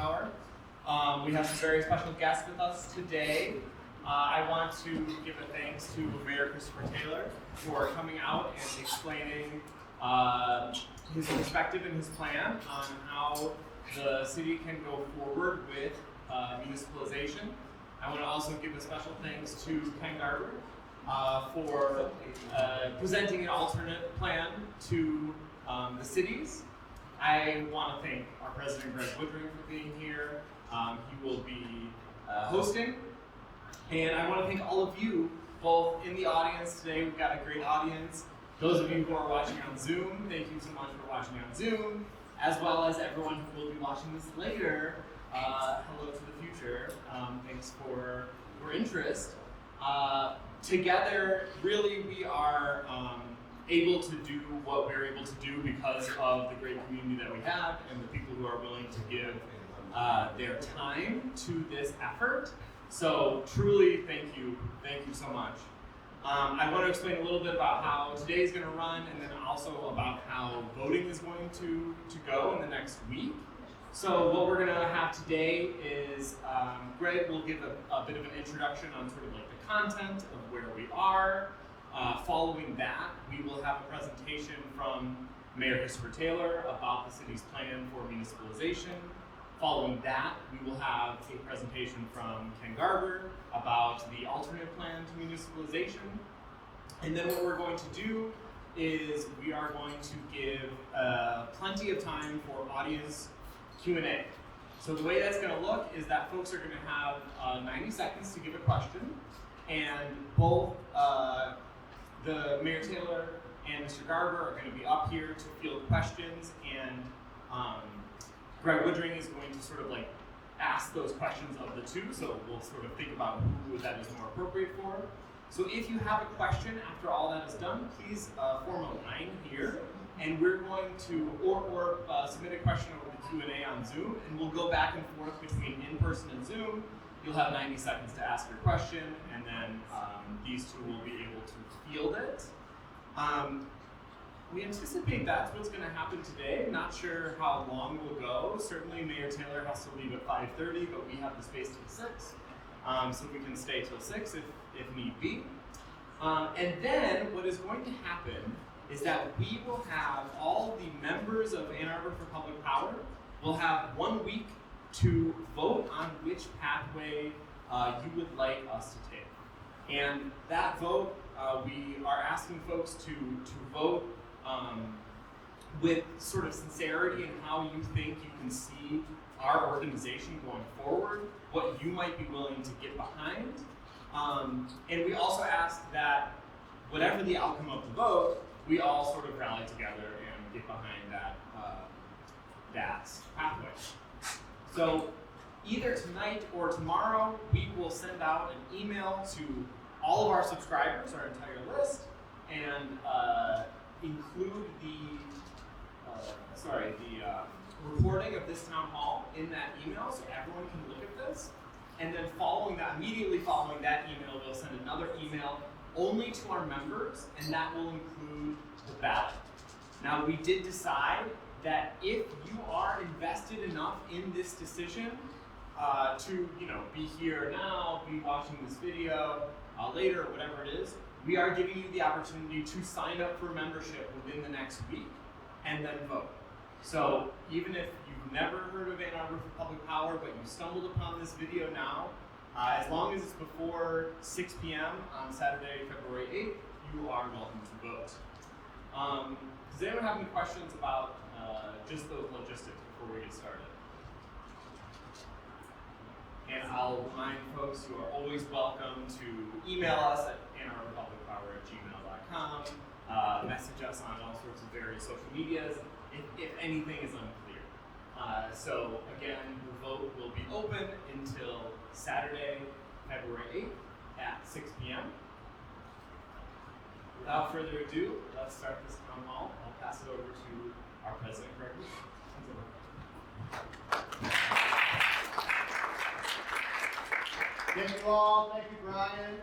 Power. We have some very special guests with us today. I want to give a thanks to Mayor Christopher Taylor for coming out and explaining his perspective and his plan on how the city can go forward with municipalization. I want to also give a special thanks to Ken Garber for presenting an alternate plan to the cities. I want to thank our president, Greg Woodring, for being here. He will be hosting. And I want to thank all of you, both in the audience today. We've got a great audience. Those of you who are watching on Zoom, thank you so much for watching on Zoom, as well as everyone who will be watching this later. Hello to the future. Thanks for your interest. Together, really, we are able to do what we're able to do because of the great community that we have and the people who are willing to give their time to this effort. So truly, thank you so much. I want to explain a little bit about how today is going to run, and then also about how voting is going to go in the next week. So what we're going to have today is Greg will give a bit of an introduction on sort of like the content of where we are. Following that, we will have a presentation from Mayor Christopher Taylor about the city's plan for municipalization. Following that, we will have a presentation from Ken Garber about the alternate plan to municipalization. And then what we're going to do is we are going to give plenty of time for audience Q&A. So the way that's going to look is that folks are going to have 90 seconds to give a question, and both the Mayor Taylor and Mr. Garber are going to be up here to field questions, and Greg Woodring is going to sort of like ask those questions of the two, so we'll sort of think about who that is more appropriate for. So if you have a question after all that is done, please form a line here, and we're going to, or submit a question over the Q&A on Zoom, and we'll go back and forth between in-person and Zoom. You'll have 90 seconds to ask your question, and then these two will be able to field it. We anticipate that's what's going to happen today. Not sure how long we'll go. Certainly Mayor Taylor has to leave at 5:30, but we have the space till 6. So we can stay till 6 if need be. And then what is going to happen is that we will have all the members of Ann Arbor for Public Power will have 1 week to vote on which pathway you would like us to take. And that vote, we are asking folks to vote with sort of sincerity in how you think you can see our organization going forward, what you might be willing to get behind. And we also ask that whatever the outcome of the vote, we all sort of rally together and get behind that pathway. So either tonight or tomorrow, we will send out an email to all of our subscribers, our entire list, and include the recording of this town hall in that email so everyone can look at this. And then immediately following that email, we'll send another email only to our members, and that will include the ballot. Now, we did decide that if you are invested enough in this decision to be here now, be watching this video later, whatever it is, we are giving you the opportunity to sign up for membership within the next week and then vote. So even if you've never heard of Ann Arbor for Public Power, but you stumbled upon this video now, as long as it's before 6 p.m. on Saturday, February 8th, you are welcome to vote. Does anyone have any questions about just those logistics before we get started? And I'll remind folks you are always welcome to email us at annarborpublicpower@gmail.com, message us on all sorts of various social medias if anything is unclear. So again, the vote will be open until Saturday, February 8th at 6 p.m. Without further ado, let's start this town hall. I'll pass it over to our president, Greg. Thank you all. Thank you, Brian.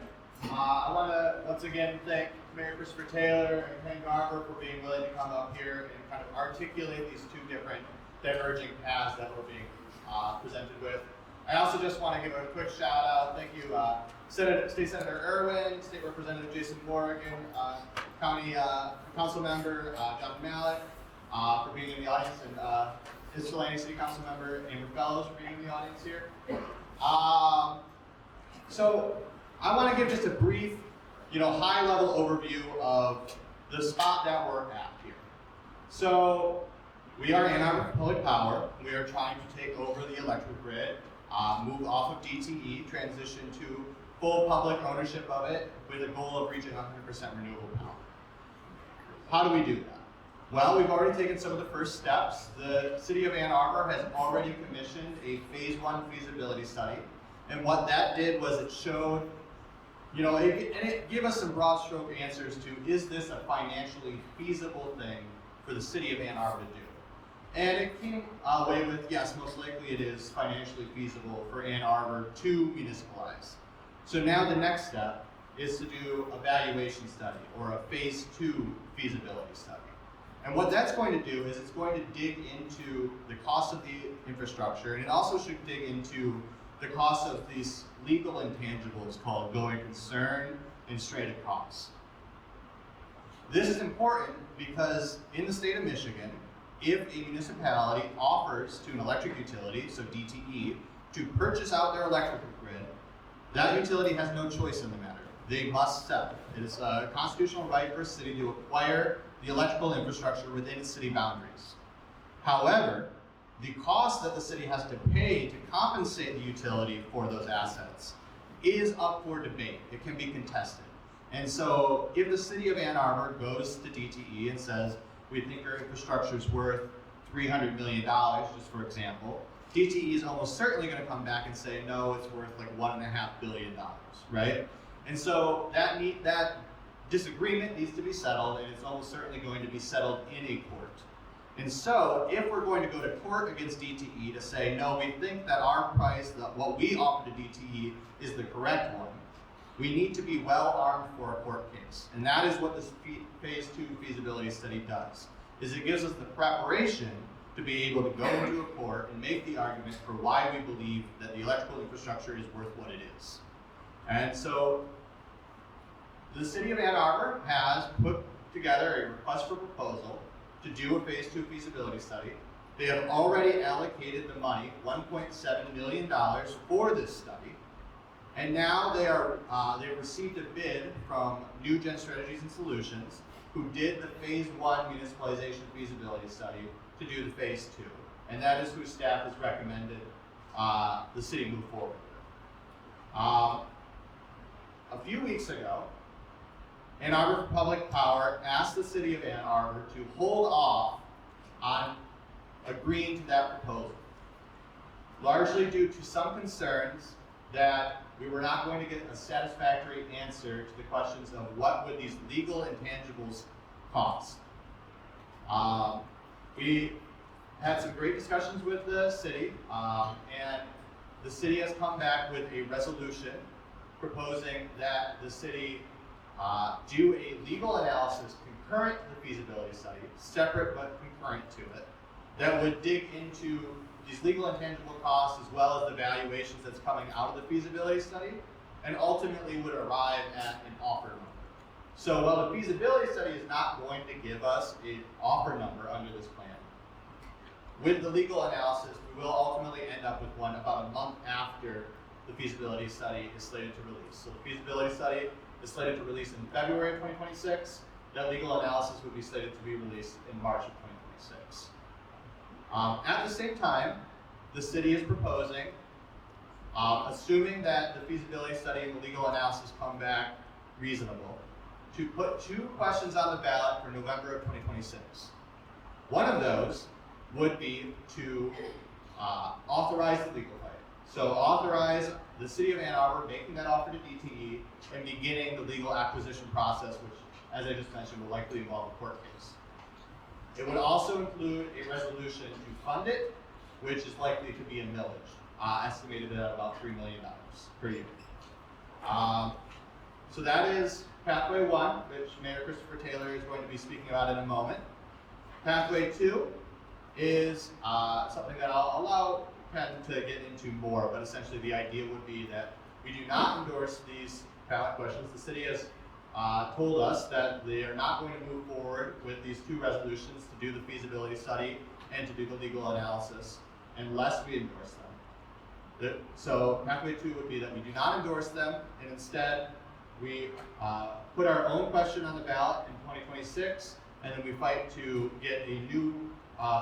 I want to once again thank Mayor Christopher Taylor and Ken Garber for being willing to come up here and kind of articulate these two different diverging paths that we're being presented with. I also just want to give a quick shout out. Thank you, State Senator Irwin, State Representative Jason Morgan, County Council Member John Malik for being in the audience, and Ypsilanti City Council Member Amber Fellows for being in the audience here. So I want to give just a brief, high-level overview of the spot that we're at here. So we are Ann Arbor Public Power. We are trying to take over the electric grid, move off of DTE, transition to full public ownership of it with a goal of reaching 100% renewable power. How do we do that? Well, we've already taken some of the first steps. The City of Ann Arbor has already commissioned a Phase 1 feasibility study. And what that did was it showed, it gave us some broad stroke answers to, is this a financially feasible thing for the City of Ann Arbor to do? And it came away with, yes, most likely it is financially feasible for Ann Arbor to municipalize. So now the next step is to do a valuation study or a Phase 2 feasibility study. And what that's going to do is it's going to dig into the cost of the infrastructure, and it also should dig into the cost of these legal intangibles called going concern and stranded costs. This is important because in the state of Michigan, if a municipality offers to an electric utility, so DTE, to purchase out their electrical grid, that utility has no choice in the matter. They must sell. It is a constitutional right for a city to acquire the electrical infrastructure within its city boundaries. However, the cost that the city has to pay to compensate the utility for those assets is up for debate. It can be contested. And so if the City of Ann Arbor goes to DTE and says, we think our infrastructure is worth $300 million, just for example, DTE is almost certainly going to come back and say, no, it's worth like $1.5 billion, right? And so that disagreement needs to be settled, and it's almost certainly going to be settled in a court. And so if we're going to go to court against DTE to say, no, we think that our price, that what we offer to DTE is the correct one, we need to be well armed for a court case. And that is what this Phase 2 feasibility study does, is it gives us the preparation to be able to go into a court and make the argument for why we believe that the electrical infrastructure is worth what it is. And so the City of Ann Arbor has put together a request for proposal to do a Phase 2 feasibility study. They have already allocated the money, $1.7 million, for this study. And now they've received a bid from New Gen Strategies and Solutions, who did the Phase 1 municipalization feasibility study, to do the Phase 2. And that is who staff has recommended the city move forward with. A few weeks ago, Ann Arbor Public Power asked the City of Ann Arbor to hold off on agreeing to that proposal, largely due to some concerns that we were not going to get a satisfactory answer to the questions of what would these legal intangibles cost. We had some great discussions with the city, and the city has come back with a resolution proposing that the city do a legal analysis concurrent to the feasibility study, separate but concurrent to it, that would dig into these legal intangible costs as well as the valuations that's coming out of the feasibility study, and ultimately would arrive at an offer number. So while the feasibility study is not going to give us an offer number under this plan, with the legal analysis, we will ultimately end up with one about a month after the feasibility study is slated to release. So the feasibility study is slated to release in February of 2026. That legal analysis would be slated to be released in March of 2026. At the same time, the city is proposing, assuming that the feasibility study and the legal analysis come back reasonable, to put 2 questions on the ballot for November of 2026. One of those would be to authorize the legal fight. So authorize the City of Ann Arbor making that offer to DTE and beginning the legal acquisition process, which, as I just mentioned, will likely involve a court case. It would also include a resolution to fund it, which is likely to be a millage, estimated at about $3 million per year. So that is Pathway 1, which Mayor Christopher Taylor is going to be speaking about in a moment. Pathway 2 is something that I'll allow Ken to get into more, but essentially the idea would be that we do not endorse these ballot questions. The city has told us that they are not going to move forward with these two resolutions to do the feasibility study and to do the legal analysis unless we endorse them. So pathway 2 would be that we do not endorse them, and instead we put our own question on the ballot in 2026, and then we fight to get a new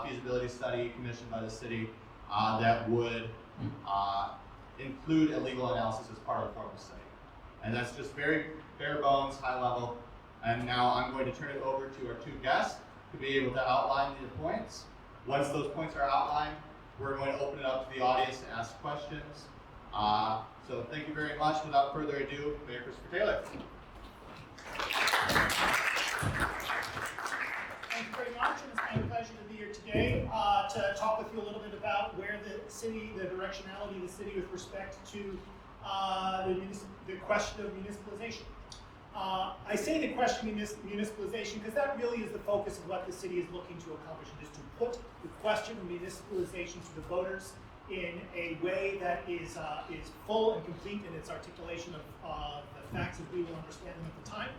feasibility study commissioned by the city that would include a legal analysis as part of the formal study. And that's just very bare bones, high level. And now I'm going to turn it over to our two guests to be able to outline the points. Once those points are outlined, we're going to open it up to the audience to ask questions. So thank you very much. Without further ado, Mayor Christopher Taylor. Thank you very much, and it's my pleasure to be here today to talk with you a little bit about where the city, the directionality of the city with respect to the question of municipalization. I say the question of municipalization because that really is the focus of what the city is looking to accomplish. It is to put the question of municipalization to the voters in a way that is full and complete in its articulation of the facts as we will understand them at the time.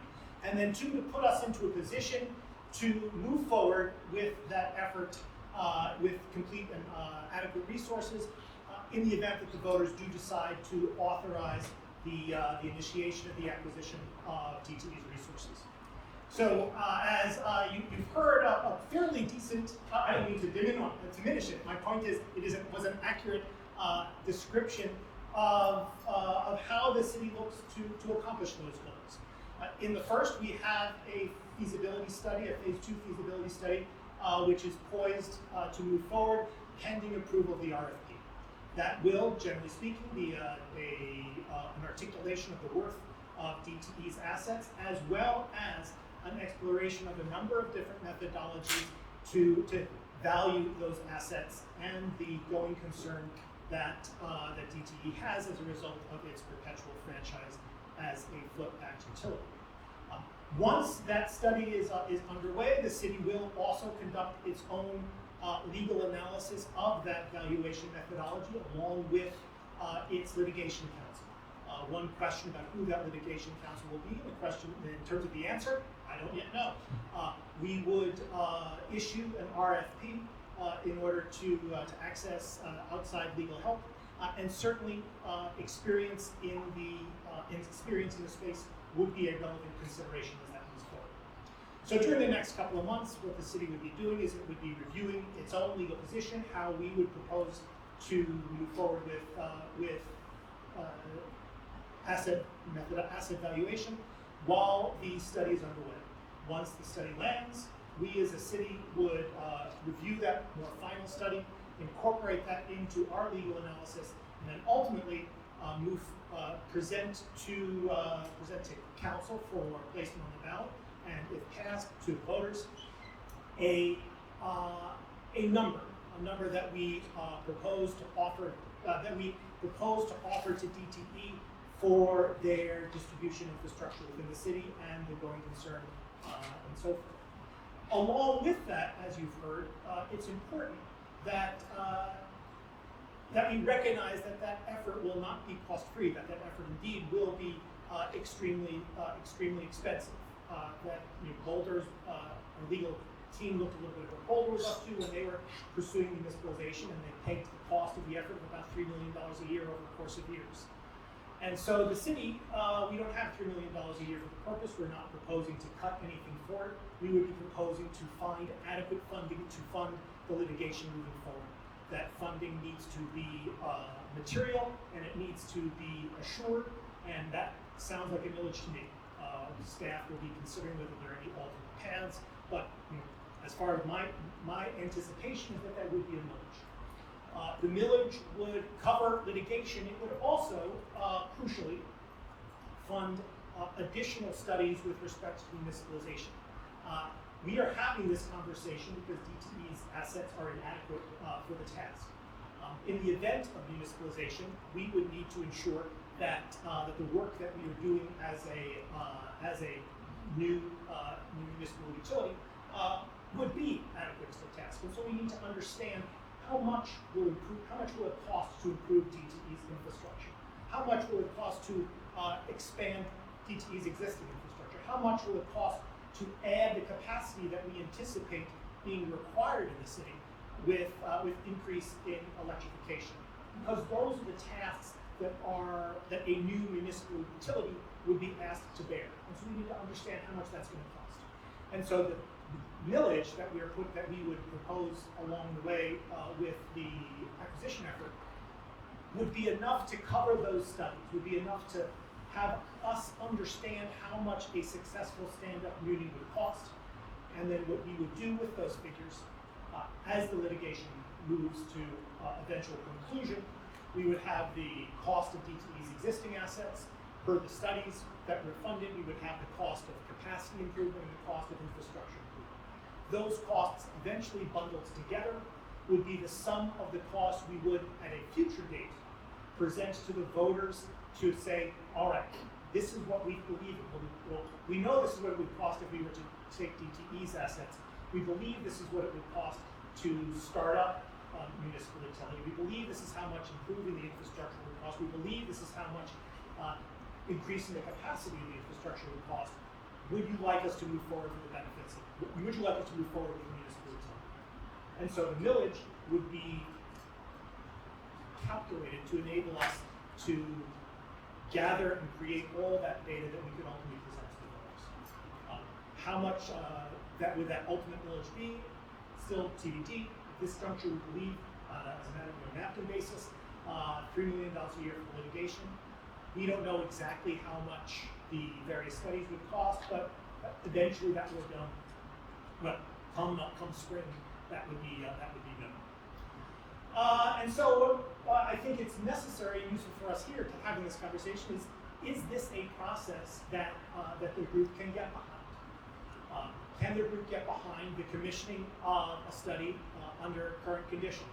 And then two, to put us into a position to move forward with that effort with complete and adequate resources in the event that the voters do decide to authorize the initiation of the acquisition of DTE's resources. So as you've heard a fairly decent, I don't mean to diminish it, my point is was an accurate description of how the city looks to accomplish those goals. In the first, we have a feasibility study, a phase 2 feasibility study, which is poised to move forward pending approval of the RFP. That will, generally speaking, be an articulation of the worth of DTE's assets, as well as an exploration of a number of different methodologies to value those assets and the going concern that DTE has as a result of its perpetual franchise as a float-backed utility. Once that study is underway, the city will also conduct its own legal analysis of that valuation methodology along with its litigation counsel. One question about who that litigation counsel will be, and the question in terms of the answer, I don't yet know. We would issue an RFP in order to access outside legal help, and certainly experience in the space would be a relevant consideration as that moves forward. So during the next couple of months, what the city would be doing is it would be reviewing its own legal position, how we would propose to move forward with asset valuation while the study is underway. Once the study lands, we as a city would review that more final study, incorporate that into our legal analysis, and then ultimately present to council for placement on the ballot, and if passed, to voters, a number that we propose to offer to DTE for their distribution infrastructure within the city and the going concern and so forth. Along with that, as you've heard, it's important that we recognize that effort will not be cost-free, that effort indeed will be extremely expensive. That Boulder's our legal team looked a little bit at what Boulder was up to when they were pursuing municipalization, and they pegged the cost of the effort of about $3 million a year over the course of years. And so the city, we don't have $3 million a year for the purpose. We're not proposing to cut anything for it. We would be proposing to find adequate funding to fund the litigation moving forward. That funding needs to be material, and it needs to be assured, and that sounds like a millage to me. Staff will be considering whether there are any alternate paths, but as far as my anticipation is that would be a millage. The millage would cover litigation. It would also, crucially, fund additional studies with respect to municipalization. We are having this conversation because DTE's assets are inadequate for the task. In the event of municipalization, we would need to ensure that the work that we are doing as a new municipal utility would be adequate to the task. And so we need to understand how much will it cost to improve DTE's infrastructure? How much will it cost to expand DTE's existing infrastructure? How much will it cost to add the capacity that we anticipate being required in the city with increase in electrification? Because those are the tasks that a new municipal utility would be asked to bear. And so we need to understand how much that's going to cost. And so the millage that we would propose along the way with the acquisition effort would be enough to cover those studies, would be enough to have us understand how much a successful stand-up muni would cost, and then what we would do with those figures as the litigation moves to eventual conclusion. We would have the cost of DTE's existing assets per the studies that were funded. We would have the cost of capacity improvement and the cost of infrastructure improvement. Those costs eventually bundled together would be the sum of the costs we would, at a future date, present to the voters to say, all right, this is what we believe it will. We know this is what it would cost if we were to take DTE's assets. We believe this is what it would cost to start up municipal utility. We believe this is how much improving the infrastructure would cost. We believe this is how much increasing the capacity of the infrastructure would cost. Would you like us to move forward with the benefits? Would you like us to move forward with the municipal utility? And so the millage would be calculated to enable us to gather and create all that data that we could ultimately present to the voters. How much would that ultimate millage be? Still TBD. At this juncture, we believe, as a matter of a napkin basis, $3 million a year for litigation. We don't know exactly how much the various studies would cost, but eventually that would, come spring, that would be known. And so I think it's necessary and useful for us here to having this conversation is this a process that the group can get behind? Can the group get behind the commissioning of a study under current conditions,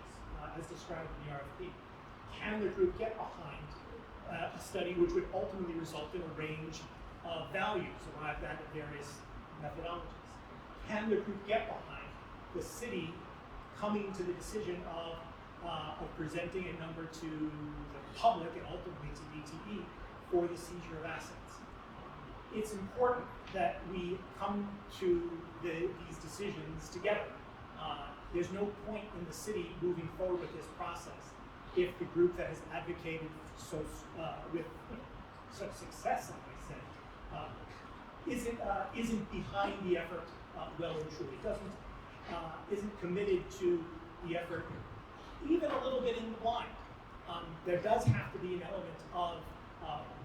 as described in the RFP? Can the group get behind a study which would ultimately result in a range of values arrived at various methodologies? Can the group get behind the city coming to the decision of presenting a number to the public and ultimately to DTE for the seizure of assets? It's important that we come to these decisions together. There's no point in the city moving forward with this process if the group that has advocated with such success, like I said, isn't behind the effort well and truly. Isn't committed to the effort even a little bit in the blind. There does have to be an element of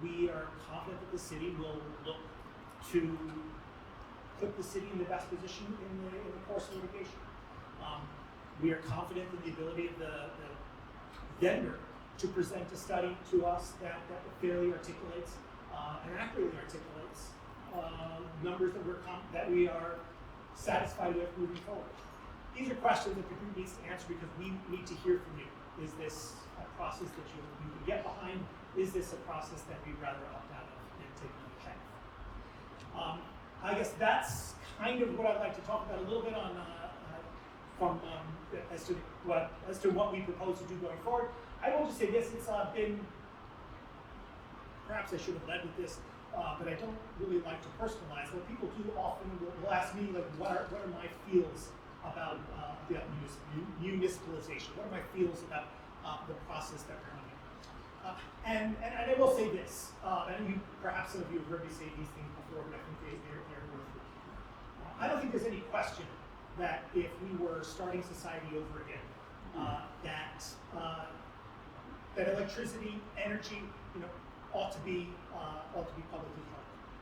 we are confident that the city will look to put the city in the best position in the course of litigation. We are confident in the ability of the vendor to present a study to us that fairly articulates and accurately articulates numbers that we are satisfied with moving forward. These are questions that the group needs to answer because we need to hear from you. Is this a process that you can get behind? Is this a process that we'd rather opt out of and take another path? I guess that's kind of what I'd like to talk about a little bit on as to what we propose to do going forward. I will just say this: it's been, perhaps I should have led with this, but I don't really like to personalize. What people do often will ask me, like, what are my feels about municipalization? What are my feels about the process that we're running? And I will say this, and perhaps some of you have heard me say these things before, but I think they're worth it. I don't think there's any question that if we were starting society over again, that electricity, energy, ought to be publicly held.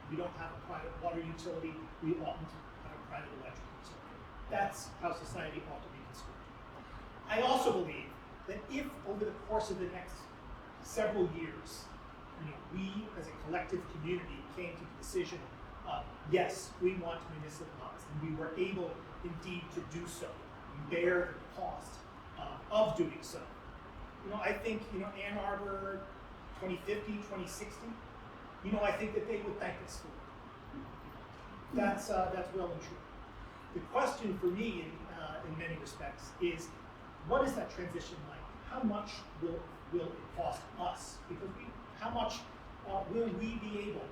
We don't have a private water utility. We oughtn't have a private electric utility. That's how society ought to be constructed. I also believe that if over the course of the next several years, we as a collective community came to the decision, yes, we want to municipalize, and we were able indeed to do so, bear the cost of doing so. I think, Ann Arbor 2050, 2060, I think that they would thank us for it. That's well and true. The question for me, in many respects, is what is that transition like? How much will it cost us? Because how much will we be able,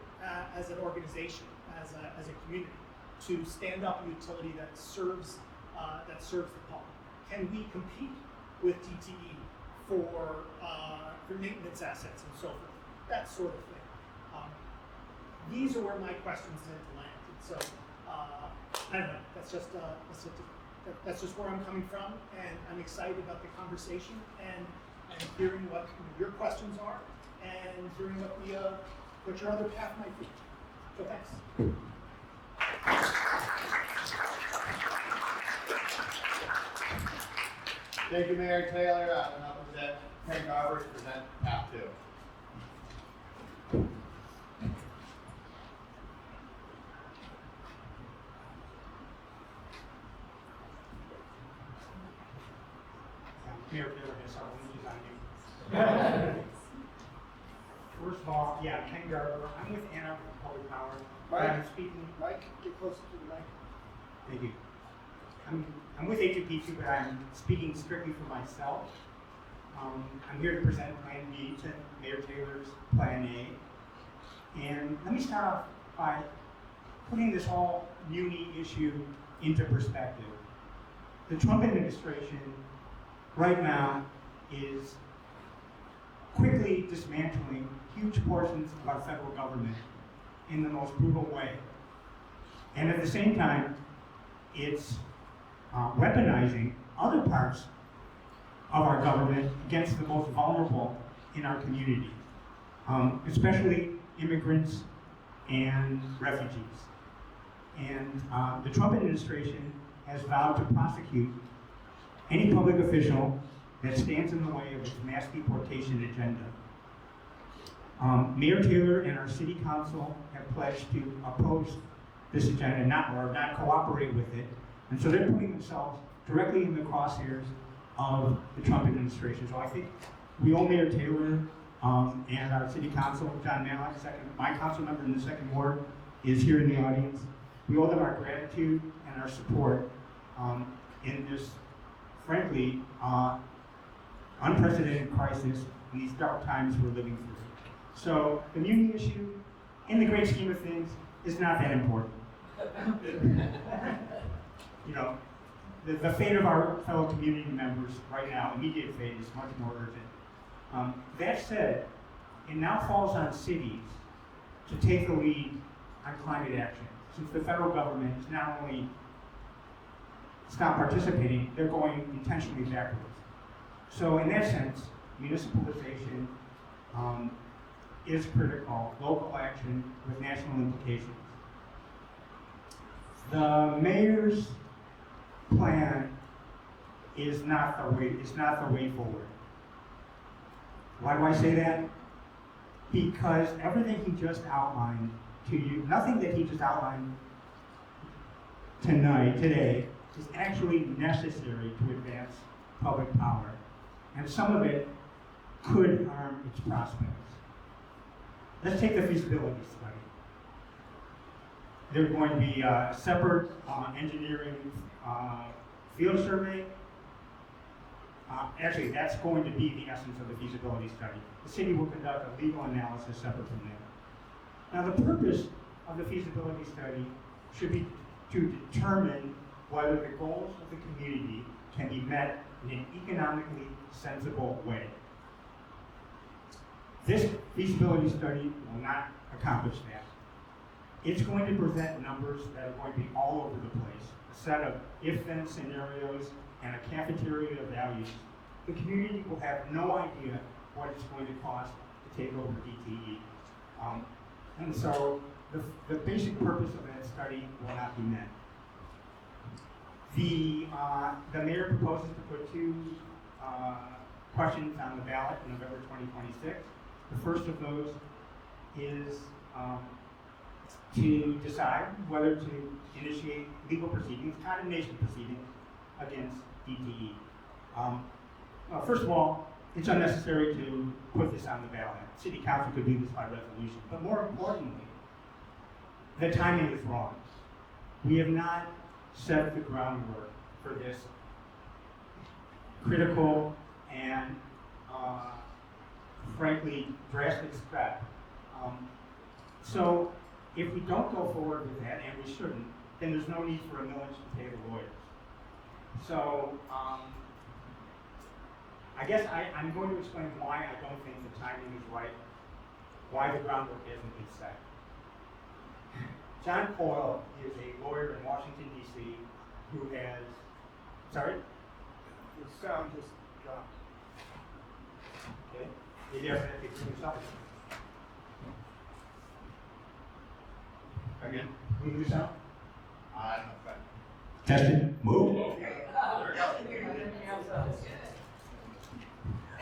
as an organization, as a community, to stand up a utility that serves the public? Can we compete with DTE for maintenance assets and so forth? That sort of thing. These are where my questions tend to land. And so I don't know. That's just where I'm coming from, and I'm excited about the conversation and hearing what your questions are and hearing what your other path might be. So thanks. Thank you, Mayor Taylor. I'm going to present Ken Garber to present Path 2. Mayor Taylor has our own design. First of all, yeah, Ken Garber. I'm with Ann Arbor Public Power. I'm speaking. Mike, get closer to the mic. Thank you. I'm with A2P2, but I'm speaking strictly for myself. I'm here to present Plan B to Mayor Taylor's Plan A. And let me start off by putting this whole muni issue into perspective. The Trump administration right now is quickly dismantling huge portions of our federal government in the most brutal way. And at the same time, it's weaponizing other parts of our government against the most vulnerable in our community, especially immigrants and refugees. And the Trump administration has vowed to prosecute any public official that stands in the way of its mass deportation agenda. Mayor Taylor and our city council have pledged to oppose this agenda, not cooperate with it, and so they're putting themselves directly in the crosshairs of the Trump administration. So I think we owe Mayor Taylor and our city council, John Malik, my council member in the 2nd Ward, is here in the audience. We owe them our gratitude and our support in this, frankly, unprecedented crisis in these dark times we're living through. So the muni issue, in the great scheme of things, is not that important. You know, the fate of our fellow community members right now, immediate fate, is much more urgent. That said, it now falls on cities to take the lead on climate action, since the federal government is not only stop participating, they're going intentionally backwards. So in that sense, municipalization is critical, local action with national implications. The mayor's plan is not the way forward. Why do I say that? Because everything he just outlined to you, nothing that he just outlined today, is actually necessary to advance public power. And some of it could harm its prospects. Let's take the feasibility study. There's going to be a separate engineering field survey. Actually, that's going to be the essence of the feasibility study. The city will conduct a legal analysis separate from that. Now, the purpose of the feasibility study should be to determine whether the goals of the community can be met in an economically sensible way. This feasibility study will not accomplish that. It's going to present numbers that are going to be all over the place, a set of if-then scenarios and a cafeteria of values. The community will have no idea what it's going to cost to take over DTE. And so the basic purpose of that study will not be met. The mayor proposes to put 2 questions on the ballot in November 2026. The first of those is to decide whether to initiate legal proceedings, condemnation proceedings, against DTE. First of all, it's unnecessary to put this on the ballot. City Council could do this by resolution. But more importantly, the timing is wrong. We have not set the groundwork for this critical and frankly drastic step. So if we don't go forward with that, and we shouldn't, then there's no need for a millage to pay the lawyers. So I guess I'm going to explain why I don't think the timing is right, why the groundwork hasn't been set. John Coyle is a lawyer in Washington, D.C. who has, sorry? The sound just dropped. Okay. Maybe I have to fix himself. Again? Move this out. I'm Test it. Move.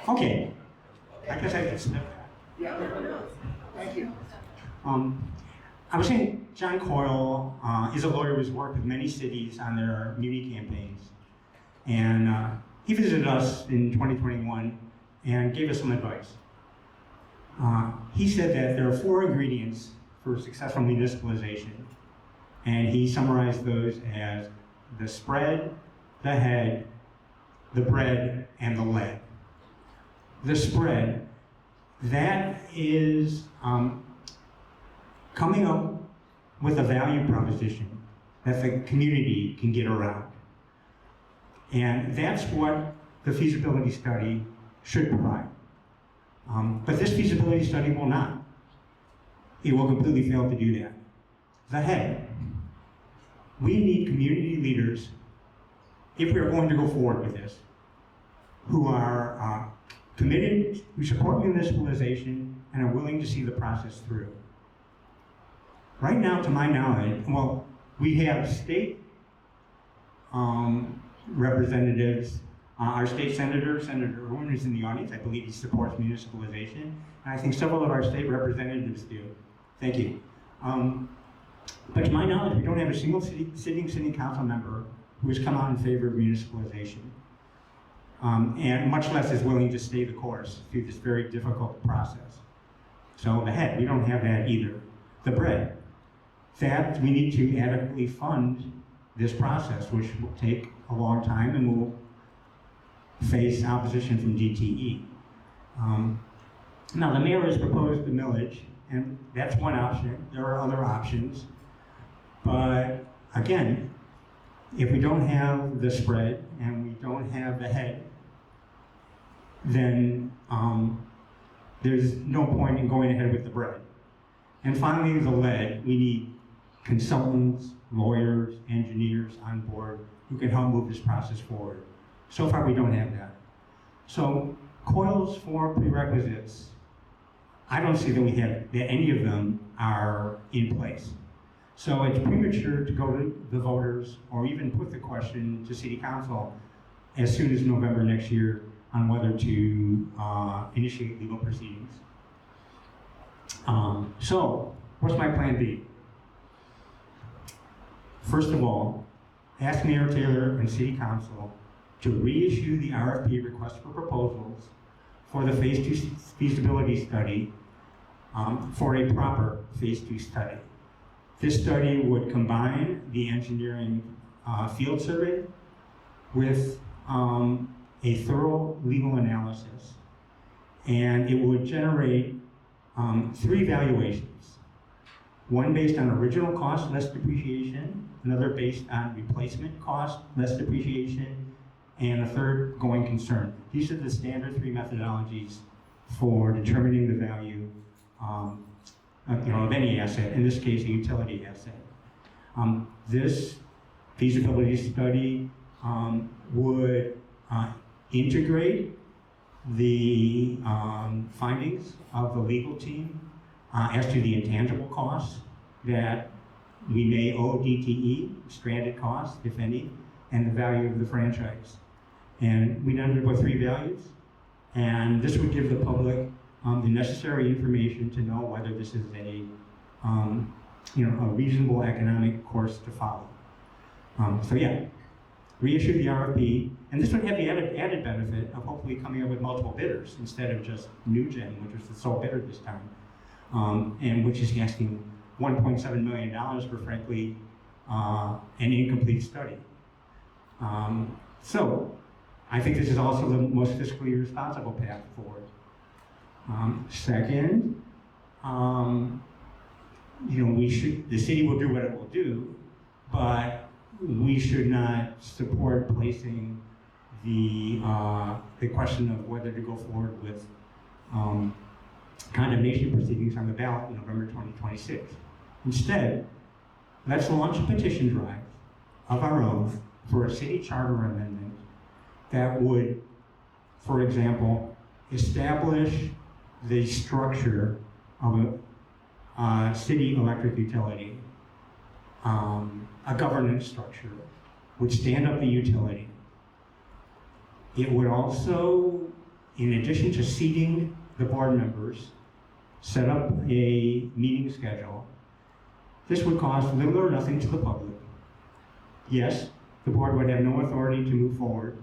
Okay. I guess I can step back. Yeah. Thank you. I was saying John Coyle is a lawyer who's worked with many cities on their muni campaigns. And he visited us in 2021 and gave us some advice. He said that there are 4 ingredients for successful municipalization. And he summarized those as the spread, the head, the bread, and the lead. The spread, that is coming up with a value proposition that the community can get around. And that's what the feasibility study should provide. But this feasibility study will not. It will completely fail to do that. The head. We need community leaders, if we are going to go forward with this, who are committed, who support municipalization, and are willing to see the process through. Right now, to my knowledge, well, we have state representatives. Our state senator, Senator Irwin, is in the audience. I believe he supports municipalization. And I think several of our state representatives do. Thank you. But to my knowledge, we don't have a single sitting city council member who has come out in favor of municipalization. And much less is willing to stay the course through this very difficult process. So the head, we don't have that either. The bread, that we need to adequately fund this process, which will take a long time and will face opposition from DTE. Now the mayor has proposed the millage, and that's one option. There are other options. But again, if we don't have the spread and we don't have the head, then there's no point in going ahead with the bread. And finally, the lead. We need consultants, lawyers, engineers on board who can help move this process forward. So far, we don't have that. So Coyle's 4 prerequisites, I don't see that we have, that any of them are in place. So it's premature to go to the voters or even put the question to City Council as soon as November next year on whether to initiate legal proceedings. So what's my plan B? First of all, ask Mayor Taylor and City Council to reissue the RFP request for proposals for the Phase 2 feasibility study for a proper Phase 2 study. This study would combine the engineering field survey with a thorough legal analysis, and it would generate 3 valuations. One based on original cost less depreciation, another based on replacement cost less depreciation, and a third going concern. These are the standard 3 methodologies for determining the value of any asset, in this case a utility asset. This feasibility study would integrate the findings of the legal team as to the intangible costs that we may owe DTE, stranded costs, if any, and the value of the franchise. And we'd end up with 3 values, and this would give the public the necessary information to know whether this is a reasonable economic course to follow. So yeah, reissue the RFP, and this would have the added benefit of hopefully coming up with multiple bidders instead of just NewGen, which was the sole bidder this time, and which is asking $1.7 million for, frankly, an incomplete study. So I think this is also the most fiscally responsible path forward. Second, the city will do what it will do, but we should not support placing the question of whether to go forward with condemnation proceedings on the ballot in November 2026. Instead, let's launch a petition drive of our own for a city charter amendment that would, for example, establish the structure of a city electric utility, a governance structure, would stand up the utility. It would also, in addition to seating the board members, set up a meeting schedule. This would cost little or nothing to the public. Yes, the board would have no authority to move forward.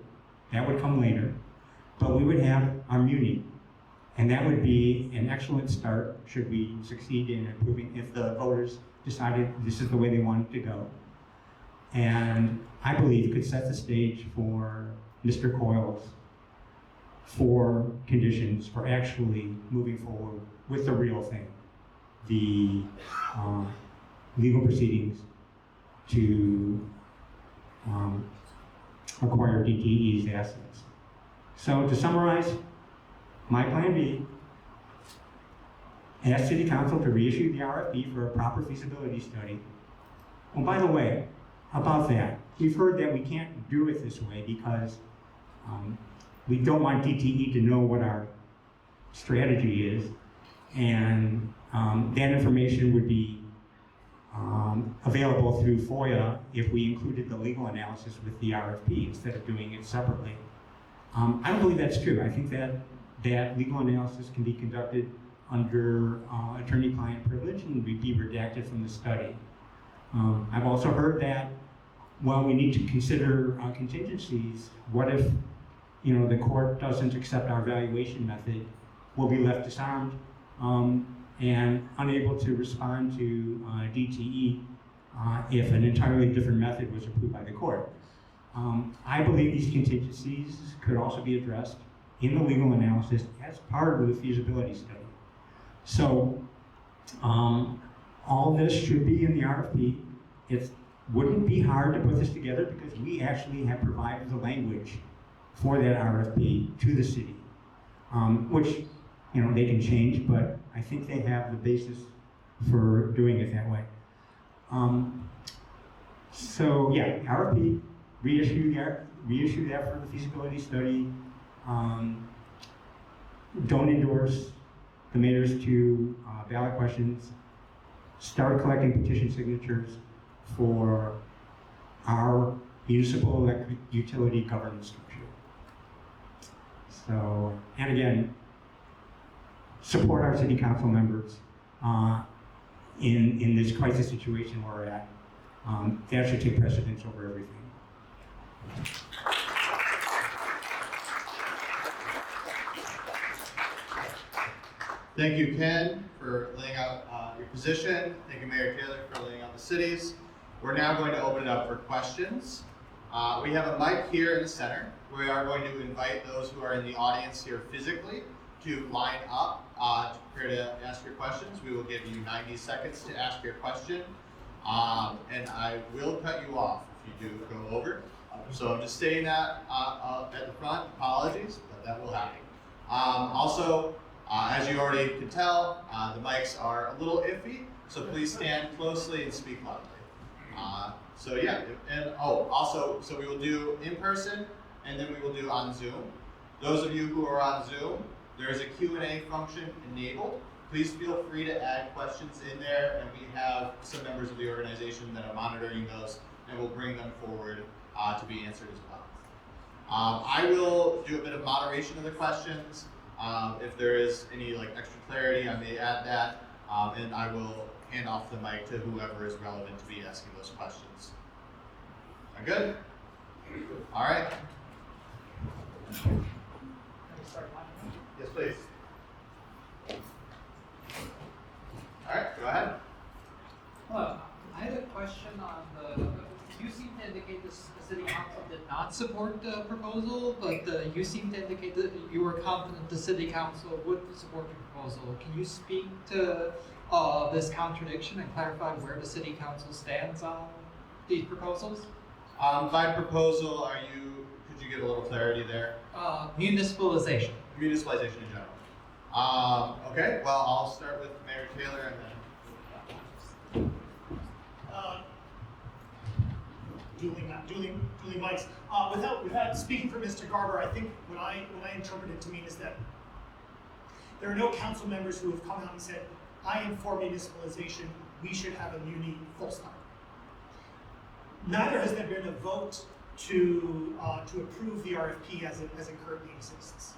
That would come later. But we would have our muni. And that would be an excellent start should we succeed in approving if the voters decided this is the way they wanted to go. And I believe could set the stage for Mr. Coyle's 4 conditions for actually moving forward with the real thing, the legal proceedings to acquire DTE's assets. So to summarize, my plan B, ask City Council to reissue the RFP for a proper feasibility study. Oh, by the way, about that, we've heard that we can't do it this way because we don't want DTE to know what our strategy is, and that information would be available through FOIA if we included the legal analysis with the RFP instead of doing it separately. I don't believe that's true. I think that legal analysis can be conducted under attorney-client privilege and would be redacted from the study. I've also heard that, well, we need to consider contingencies. What if, the court doesn't accept our valuation method? We'll be left disarmed and unable to respond to DTE if an entirely different method was approved by the court. I believe these contingencies could also be addressed in the legal analysis as part of the feasibility study. So all this should be in the RFP. It wouldn't be hard to put this together because we actually have provided the language for that RFP to the city, which they can change, but I think they have the basis for doing it that way. So yeah, RFP, reissue that for the feasibility study. Don't endorse the mayor's 2 ballot questions. Start collecting petition signatures for our municipal electric utility governance structure. So, and again, support our city council members in this crisis situation where we're at. That should take precedence over everything. Thank you, Ken, for laying out your position. Thank you, Mayor Taylor, for laying out the cities. We're now going to open it up for questions. We have a mic here in the center. We are going to invite those who are in the audience here physically to line up to prepare to ask your questions. We will give you 90 seconds to ask your question, and I will cut you off if you do go over. So I'm just stating that at the front. Apologies, but that will happen. Also, as you already can tell, the mics are a little iffy, so please stand closely and speak loudly. So yeah, and also, so we will do in person, and then we will do on Zoom. Those of you who are on Zoom, there is a Q&A function enabled. Please feel free to add questions in there, and we have some members of the organization that are monitoring those, and we'll bring them forward to be answered as well. I will do a bit of moderation of the questions. If there is any extra clarity, I may add that, and I will hand off the mic to whoever is relevant to be asking those questions. Are good? All right. Yes, please. All right, go ahead. Hello. I had a question on you seem to indicate the city council did not support the proposal, but you seem to indicate that you were confident the city council would support the proposal. Can you speak to this contradiction and clarify where the city council stands on these proposals? By proposal, could you get a little clarity there? Municipalization. Municipalization in general. Okay, well, I'll start with Mayor Taylor and then. Duly mics. Without speaking for Mr. Garber, I think what I interpret it to mean is that there are no council members who have come out and said, I am for municipalization, we should have a muni full stop. Neither has there been a vote to approve the RFP as it currently exists.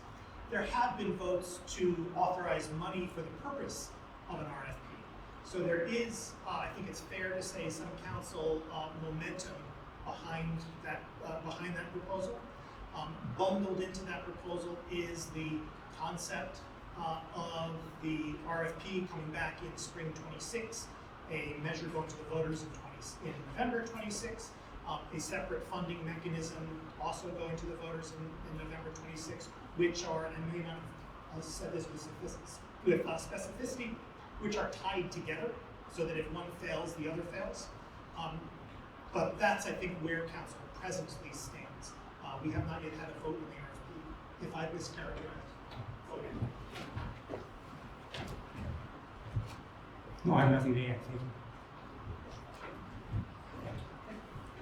There have been votes to authorize money for the purpose of an RFP. So there is, I think it's fair to say, some council momentum behind that proposal. Bundled into that proposal is the concept of the RFP coming back in spring 26, a measure going to the voters in November 26, a separate funding mechanism also going to the voters in November 26, which are, and I may not have said this with specificity, which are tied together so that if one fails, the other fails. But that's, I think, where council presently stands. We have not yet had a vote in the RFP. If I mischaracterized, vote in. No, I have nothing to add. Thank you.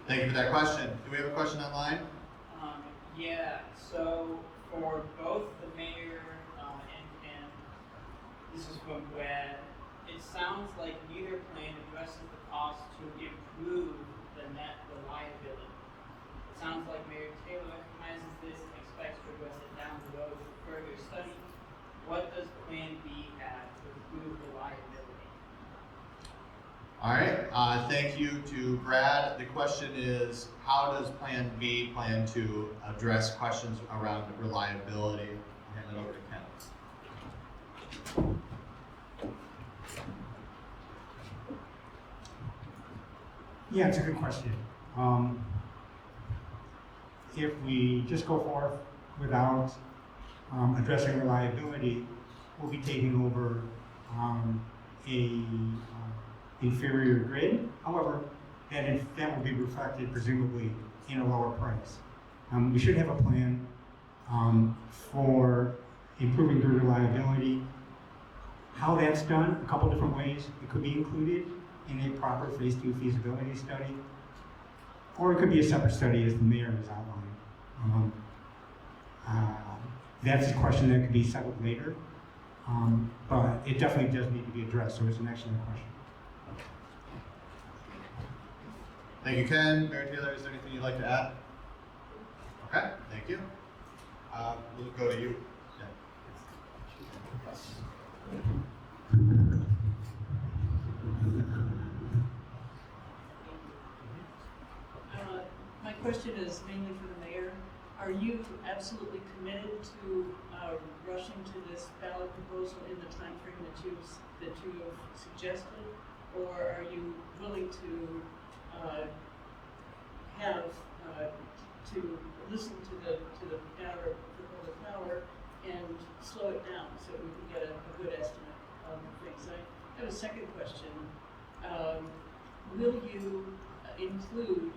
Thank you for that question. Do we have a question online? Yeah, so for both the mayor and Ken, this is from Brad, it sounds like neither plan addresses the cost to improve the net reliability. It sounds like Mayor Taylor recognizes this and expects to address it down the road with further study. What does Plan B have to improve reliability? All right, thank you to Brad. The question is, how does Plan B plan to address questions around reliability? I'll hand it over to Ken. Yeah, it's a good question. If we just go forth without addressing reliability, we'll be taking over a inferior grid. However, that will be reflected presumably in a lower price. We should have a plan for improving grid reliability. How that's done, a couple different ways. It could be included in a proper phase 2 feasibility study, or it could be a separate study as the mayor has outlined. That's a question that could be settled later, but it definitely does need to be addressed, so it's an excellent question. Thank you, Ken. Mayor Taylor, is there anything you'd like to add? Okay, thank you. We'll go to you. My question is mainly for the mayor. Are you absolutely committed to rushing to this ballot proposal in the time frame that you have suggested, or are you willing to to listen to the public power and slow it down so we can get a good estimate of things? I have a second question. Will you include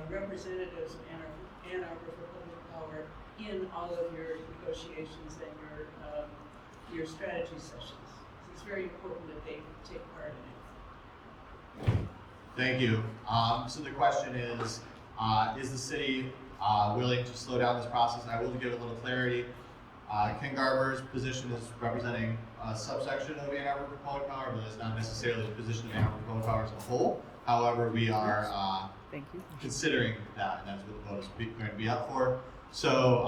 representatives of Ann Arbor for public power in all of your negotiations and your strategy sessions? It's very important that they take part in it. Thank you. So the question is the city willing to slow down this process? And I will give a little clarity. Ken Garber's position is representing a subsection of Ann Arbor for public power, but it's not necessarily the position of Ann Arbor for public power as a whole. However, we are considering that, and that's what the vote is going to be up for. So,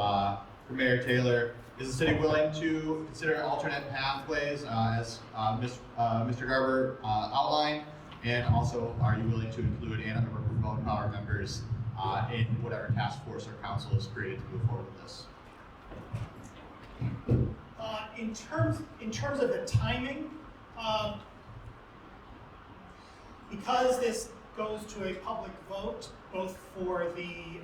for Mayor Taylor, is the city willing to consider alternate pathways as Mr. Garber outlined? And also, are you willing to include Ann Arbor for public power members in whatever task force or council is created to move forward with this? In terms of the timing, because this goes to a public vote, both for the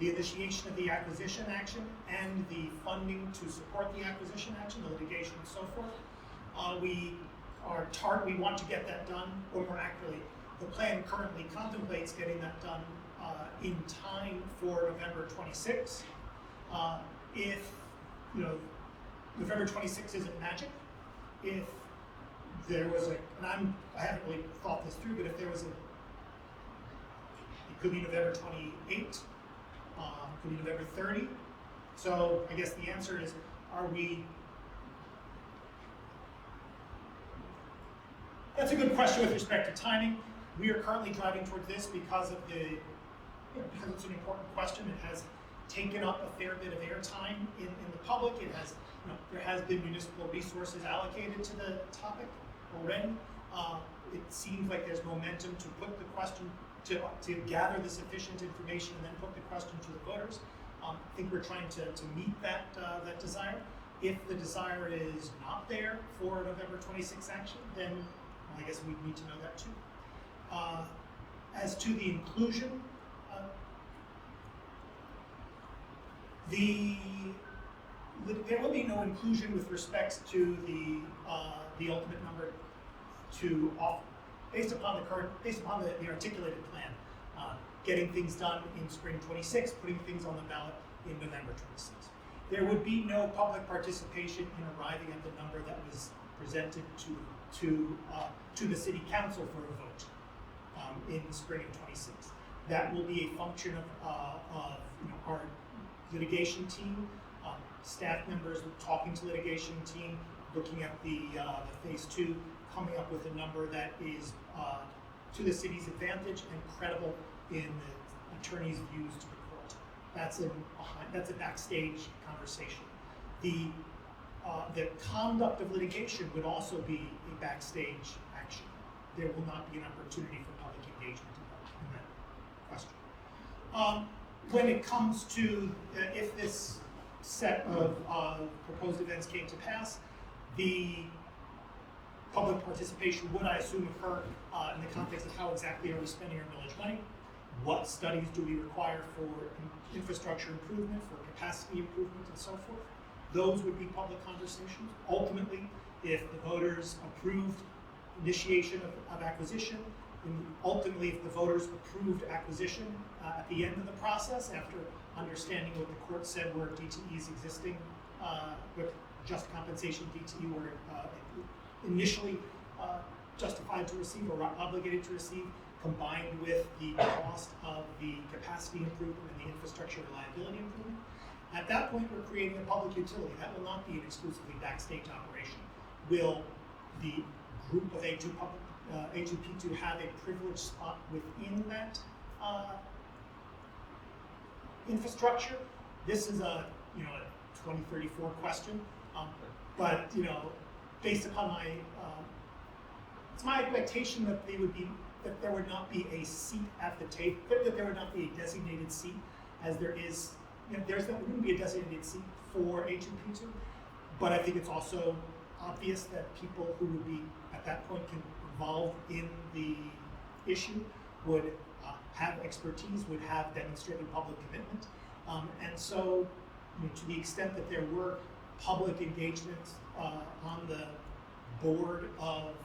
initiation of the acquisition action and the funding to support the acquisition action, the litigation and so forth. We want to get that done, or more accurately, the plan currently contemplates getting that done in time for November 26th. If, November 26th isn't magic, if there was I haven't really thought this through, but if there was it could be November 28th, could be November 30. So I guess the answer is, that's a good question with respect to timing. We are currently driving toward this because because it's an important question. It has taken up a fair bit of airtime in the public. It has, there has been municipal resources allocated to the topic already. It seems like there's momentum to put the question, to gather the sufficient information and then put the question to the voters. I think we're trying to meet that desire. If the desire is not there for November 26th action, then I guess we need to know that too. As to the inclusion, there will be no inclusion with respect to the ultimate number to offer, based upon the articulated plan, getting things done in spring 26, putting things on the ballot in November 26. There would be no public participation in arriving at the number that was presented to the city council for a vote in spring of 26. That will be a function of our litigation team, staff members talking to litigation team, looking at the phase 2, coming up with a number that is to the city's advantage and credible in the attorney's views to the court. That's a backstage conversation. The conduct of litigation would also be a backstage action. There will not be an opportunity for public engagement in that question. When it comes to if this set of proposed events came to pass, the public participation would, I assume, occur in the context of how exactly are we spending our village money, what studies do we require for infrastructure improvement, for capacity improvement, and so forth. Those would be public conversations. Ultimately, if the voters approved initiation of acquisition, and ultimately if the voters approved acquisition at the end of the process, after understanding what the court said were DTE's existing, with just compensation DTE were initially justified to receive or obligated to receive, combined with the cost of the capacity improvement and the infrastructure reliability improvement. At that point, we're creating a public utility. That will not be an exclusively backstage operation. Will the group of A2P2 have a privileged spot within that infrastructure? This is a 2034 question, but based upon my it's my expectation that there would not be a seat at the table, that there would not be a designated seat, as there is. There wouldn't be a designated seat for A2P2, but I think it's also obvious that people who would be at that point involved in the issue would have expertise, would have demonstrated public commitment, and so to the extent that there were public engagements on the board of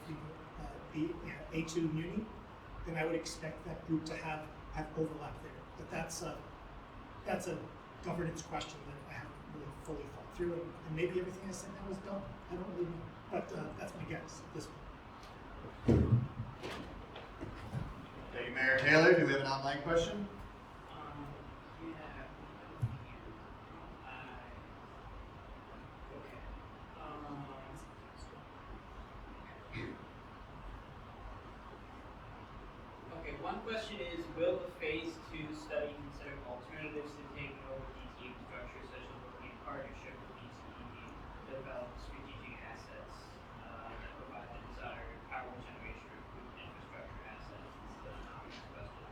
the A2 Muni, then I would expect that group to have overlap there. But that's a governance question that I haven't really fully thought through, and maybe everything I said now was dumb. I don't really know, but that's my guess at this point. Thank you, Mayor Taylor. Do we have an online question? One question is, will the phase 2 study consider alternatives to taking over DTE infrastructure, such as working in partnership with DTE to develop strategic assets that provide the desired power generation or improved infrastructure assets? This is an obvious question.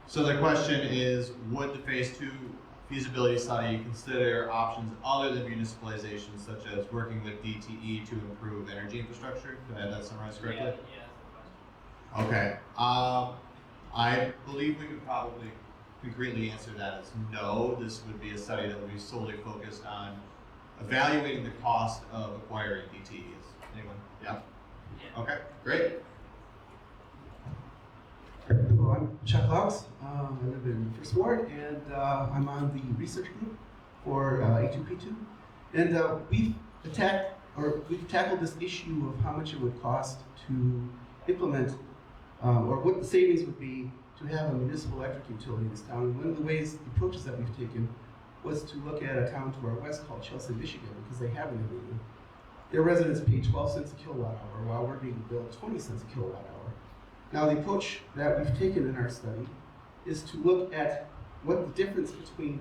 So the question is, would the phase 2 feasibility study consider options other than municipalization, such as working with DTE to improve energy infrastructure? Did I have that summarized correctly? Yeah, that's the question. Okay. I believe we could probably concretely answer that as no. This would be a study that would be solely focused on evaluating the cost of acquiring DTEs. Anyone? Yeah? Okay, great. Hello, I'm Chuck Laux. I live in First Ward, and I'm on the research group for A2P2. And we've tackled this issue of how much it would cost to implement, or what the savings would be to have a municipal electric utility in this town. And one of the approaches that we've taken was to look at a town to our west called Chelsea, Michigan, because they have an MU. Their residents pay 12 cents a kilowatt hour, while we're being billed 20 cents a kilowatt hour. Now, the approach that we've taken in our study is to look at what the difference between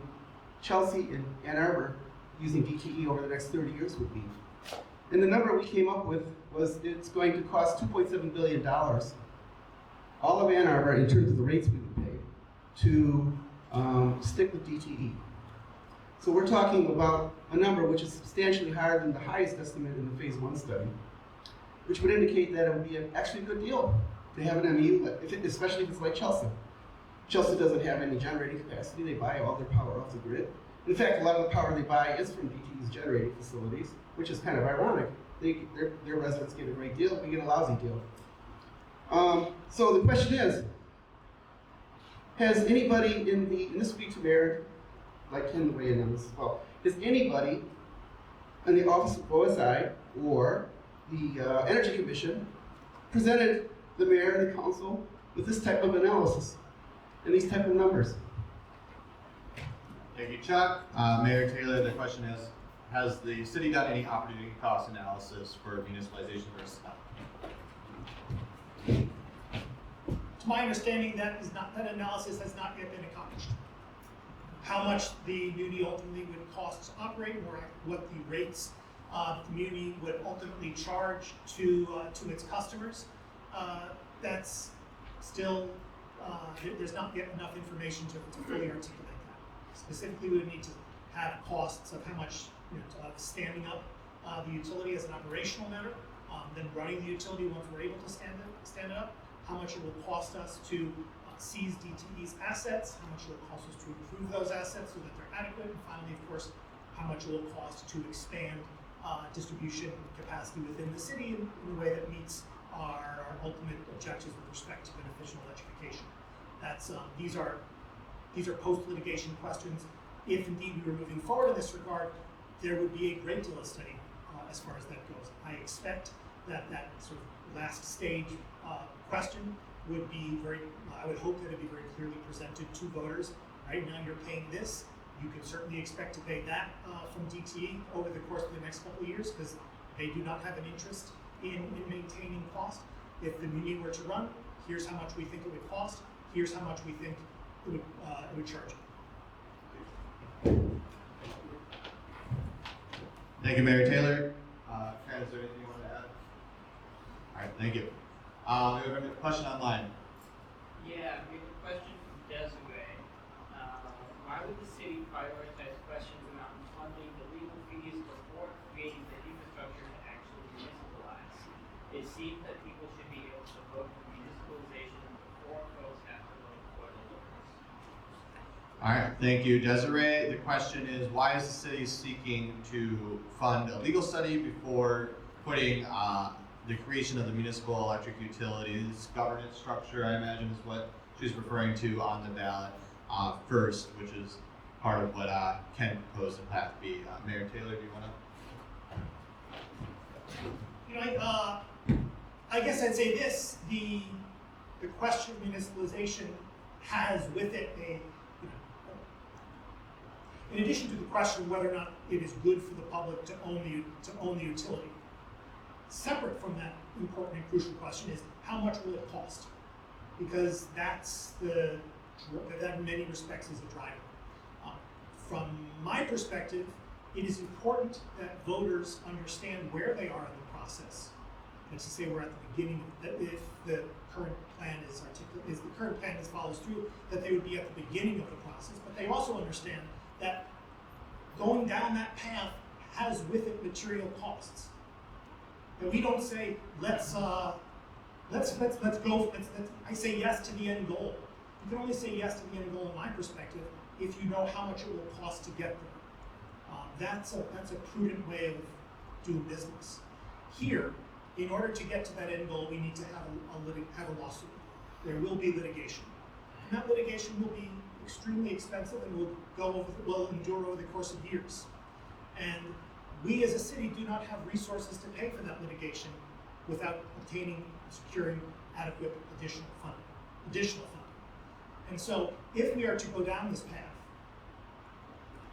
Chelsea and Ann Arbor using DTE over the next 30 years would be. And the number we came up with was it's going to cost $2.7 billion, all of Ann Arbor, in terms of the rates we would pay, to stick with DTE. So we're talking about a number which is substantially higher than the highest estimate in the phase 1 study, which would indicate that it would be actually a good deal to have an MU, especially if it's like Chelsea. Chelsea doesn't have any generating capacity. They buy all their power off the grid. In fact, a lot of the power they buy is from DTE's generating facilities, which is kind of ironic. Their residents get a great deal, we get a lousy deal. So the question is, has anybody and this speaks to Mayor, like Ken weigh in on this as well, has anybody in the Office of OSI or the Energy Commission presented the mayor and the council with this type of analysis and these type of numbers? Thank you, Chuck. Mayor Taylor, the question is, has the city done any opportunity cost analysis for municipalization versus not? To my understanding, that analysis has not yet been accomplished. How much the muni ultimately would cost to operate, or what the rates the muni would ultimately charge to its customers, that's still, there's not yet enough information to fully articulate that. Specifically, we would need to have costs of how much, standing up the utility as an operational matter, then running the utility once we're able to stand it up, how much it will cost us to seize DTE's assets, how much it will cost us to improve those assets so that they're adequate, and finally, of course, how much it will cost to expand distribution capacity within the city in a way that meets our ultimate objectives with respect to beneficial electrification. That's these are post-litigation questions. If indeed we were moving forward in this regard, there would be a great deal of study as far as that goes. I expect that sort of last stage question would be I would hope that it would be very clearly presented to voters. Right now you're paying this. You can certainly expect to pay that from DTE over the course of the next couple of years, because they do not have an interest in maintaining cost. If the muni were to run, here's how much we think it would cost. Here's how much we think it would charge. Thank you, Mayor Taylor. Karen, is there anything you want to add? All right, thank you. We have a question online. Yeah, we have a question from Desiree. Why would the city prioritize questions around funding the legal fees before creating the infrastructure to actually municipalize? It seems that people should be able to vote for municipalization before folks have to vote for the locals. All right, thank you, Desiree. The question is, why is the city seeking to fund a legal study before putting the creation of the municipal electric utilities governance structure, I imagine is what she's referring to, on the ballot first, which is part of what Ken proposed in Path B. Mayor Taylor, do you want to? I guess I'd say this: the question of municipalization has with it in addition to the question of whether or not it is good for the public to own the utility. Separate from that important and crucial question is how much will it cost? Because that in many respects is a driver. From my perspective, it is important that voters understand where they are in the process. That's to say, we're at the beginning. If the current plan follows through, that they would be at the beginning of the process. But they also understand that going down that path has with it material costs. That we don't say, let's I say yes to the end goal. You can only say yes to the end goal in my perspective if you know how much it will cost to get there. That's a prudent way of doing business. Here, in order to get to that end goal, we need to have a lawsuit. There will be litigation. And that litigation will be extremely expensive and will endure over the course of years. And we as a city do not have resources to pay for that litigation without securing adequate additional funding. And so if we are to go down this path,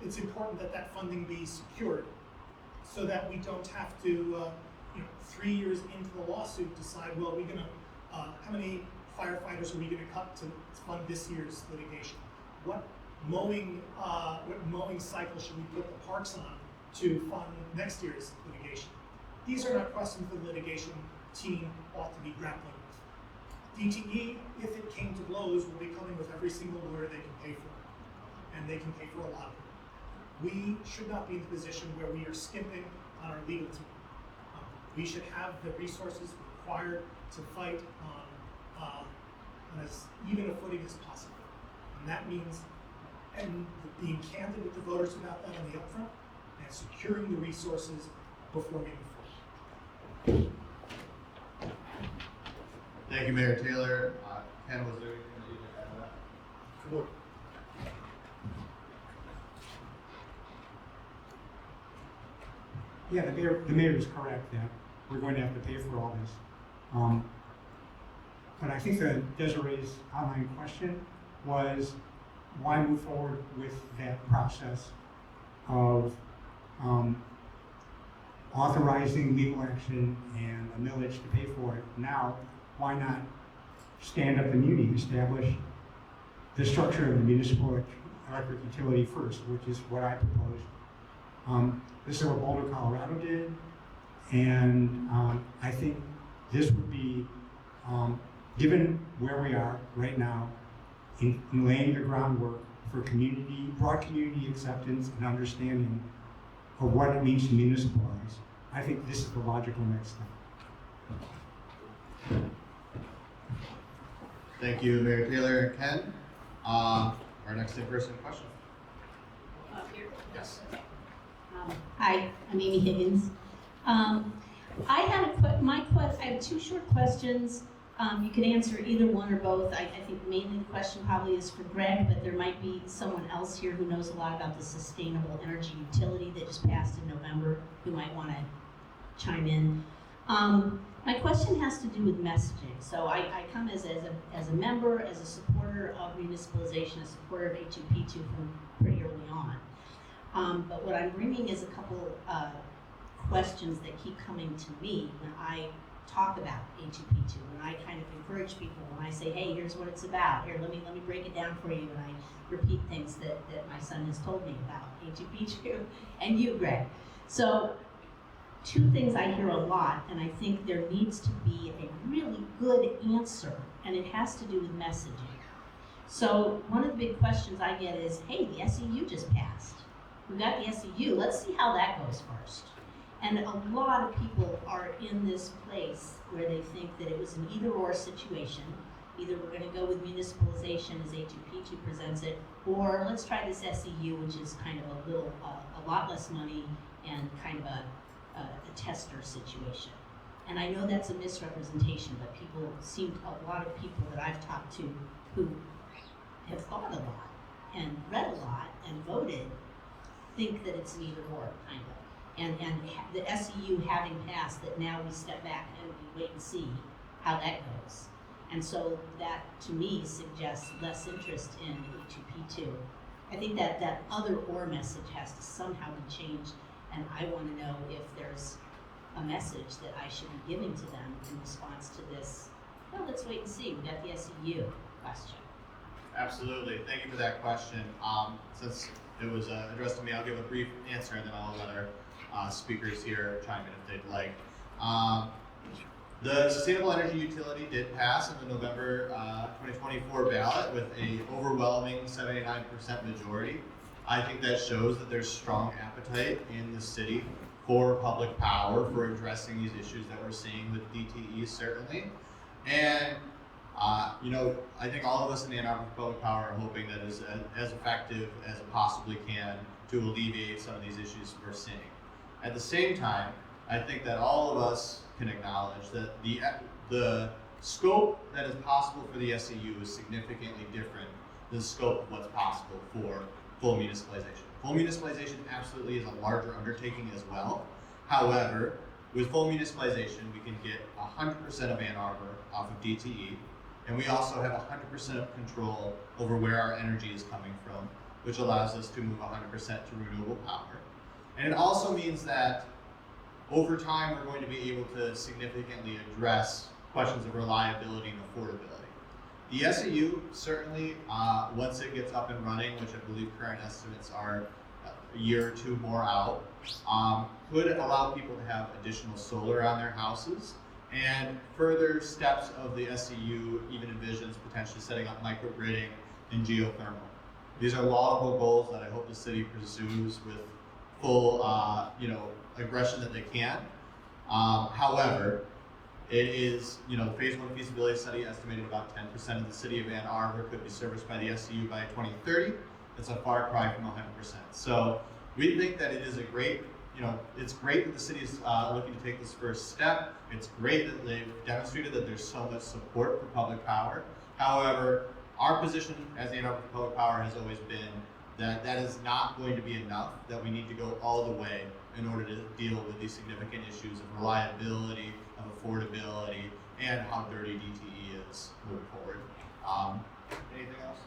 it's important that that funding be secured so that we don't have to, 3 years into the lawsuit decide, well, how many firefighters are we gonna cut to fund this year's litigation? What mowing cycle should we put the parks on to fund next year's litigation? These are not questions the litigation team ought to be grappling with. DTE, if it came to blows, will be coming with every single lawyer they can pay for, and they can pay for a lot of them. We should not be in the position where we are skimping on our legal team. We should have the resources required to fight on as even a footing as possible. And that means being candid with the voters about that on the upfront and securing the resources before we move forward. Thank you, Mayor Taylor. Ken, was there anything that you could add to that? Sure. Yeah, the mayor is correct that we're going to have to pay for all this. But I think that Desiree's outline question was why move forward with that process of authorizing legal action and a millage to pay for it now? Why not stand up the muni, establish the structure of the municipal electric utility first, which is what I proposed. This is what Boulder, Colorado did, and I think this would be, given where we are right now, in laying the groundwork for broad community acceptance and understanding of what it means to municipalize. I think this is the logical next step. Thank you, Mayor Taylor and Ken. Our next in-person question. Here. Yes. Hi, I'm Amy Higgins. I have two short questions. You can answer either one or both. I think mainly the question probably is for Greg, but there might be someone else here who knows a lot about the sustainable energy utility that just passed in November who might want to chime in. My question has to do with messaging. So I come as a member, as a supporter of municipalization, a supporter of A2P2 from pretty early on. But what I'm bringing is a couple questions that keep coming to me when I talk about A2P2, when I kind of encourage people, when I say, hey, here's what it's about. Here, let me break it down for you, and I repeat things that my son has told me about A2P2 and you, Greg. So two things I hear a lot, and I think there needs to be a really good answer, and it has to do with messaging. So one of the big questions I get is, hey, the SEU just passed. We got the SEU, let's see how that goes first. And a lot of people are in this place where they think that it was an either-or situation. Either we're going to go with municipalization as A2P2 presents it, or let's try this SEU, which is kind of a lot less money and kind of a tester situation. And I know that's a misrepresentation, but a lot of people that I've talked to who have thought a lot and read a lot and voted think that it's an either-or, kind of. And the SEU having passed, that now we step back and we wait and see how that goes. And so that, to me, suggests less interest in A2P2. I think that other or message has to somehow be changed, and I want to know if there's a message that I should be giving to them in response to this, well, let's wait and see, we got the SEU question. Absolutely. Thank you for that question. Since it was addressed to me, I'll give a brief answer, and then I'll let our speakers here chime in if they'd like. The Sustainable Energy Utility did pass in the November 2024 ballot with an overwhelming 79% majority. I think that shows that there's strong appetite in the city for public power, for addressing these issues that we're seeing with DTE, certainly. And I think all of us in Ann Arbor Public Power are hoping that is as effective as it possibly can to alleviate some of these issues we're seeing. At the same time, I think that all of us can acknowledge that the scope that is possible for the SEU is significantly different than the scope of what's possible for full municipalization. Full municipalization absolutely is a larger undertaking as well. However, with full municipalization, we can get 100% of Ann Arbor off of DTE, and we also have 100% of control over where our energy is coming from, which allows us to move 100% to renewable power. And it also means that over time, we're going to be able to significantly address questions of reliability and affordability. The SEU certainly, once it gets up and running, which I believe current estimates are a year or two more out, could allow people to have additional solar on their houses. And further steps of the SEU even envisions potentially setting up microgridding and geothermal. These are laudable goals that I hope the city pursues with full aggression that they can. However, it is, phase 1 feasibility study estimated about 10% of the city of Ann Arbor could be serviced by the SEU by 2030. It's a far cry from 100%. So we think that it is a great, it's great that the city is looking to take this first step. It's great that they've demonstrated that there's so much support for public power. However, our position as Ann Arbor Public Power has always been that that is not going to be enough, that we need to go all the way in order to deal with these significant issues of reliability, of affordability, and how dirty DTE is moving forward. Anything else?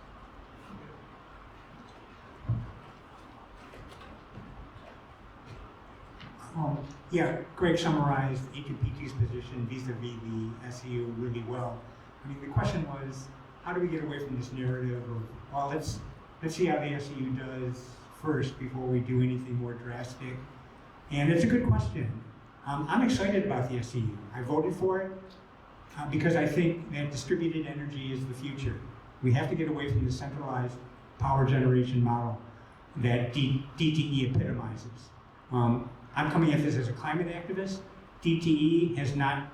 Greg summarized A2P2's position vis-a-vis the SEU really well. I mean, the question was, how do we get away from this narrative of, well, let's see how the SEU does first before we do anything more drastic? And it's a good question. I'm excited about the SEU. I voted for it because I think that distributed energy is the future. We have to get away from the centralized power generation model that DTE epitomizes. I'm coming at this as a climate activist. DTE has not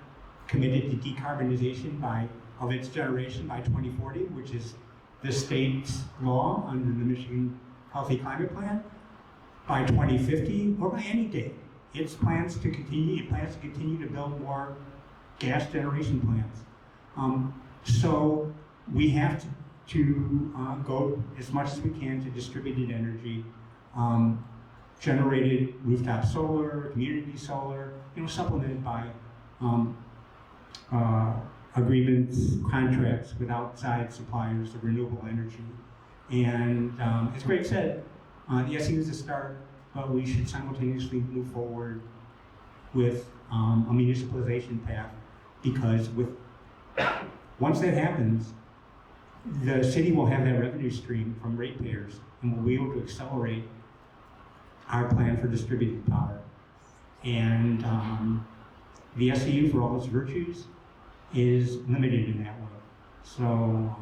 committed to decarbonization of its generation by 2040, which is the state's law under the Michigan Healthy Climate Plan, by 2050 or by any date. It plans to continue to build more gas generation plants. So we have to go as much as we can to distributed energy, generated rooftop solar, community solar, supplemented by agreements, contracts with outside suppliers of renewable energy. And as Greg said, the SEU is a start, but we should simultaneously move forward with a municipalization path, because once that happens, the city will have that revenue stream from ratepayers, and we'll be able to accelerate our plan for distributed power. And the SEU, for all its virtues, is limited in that way. So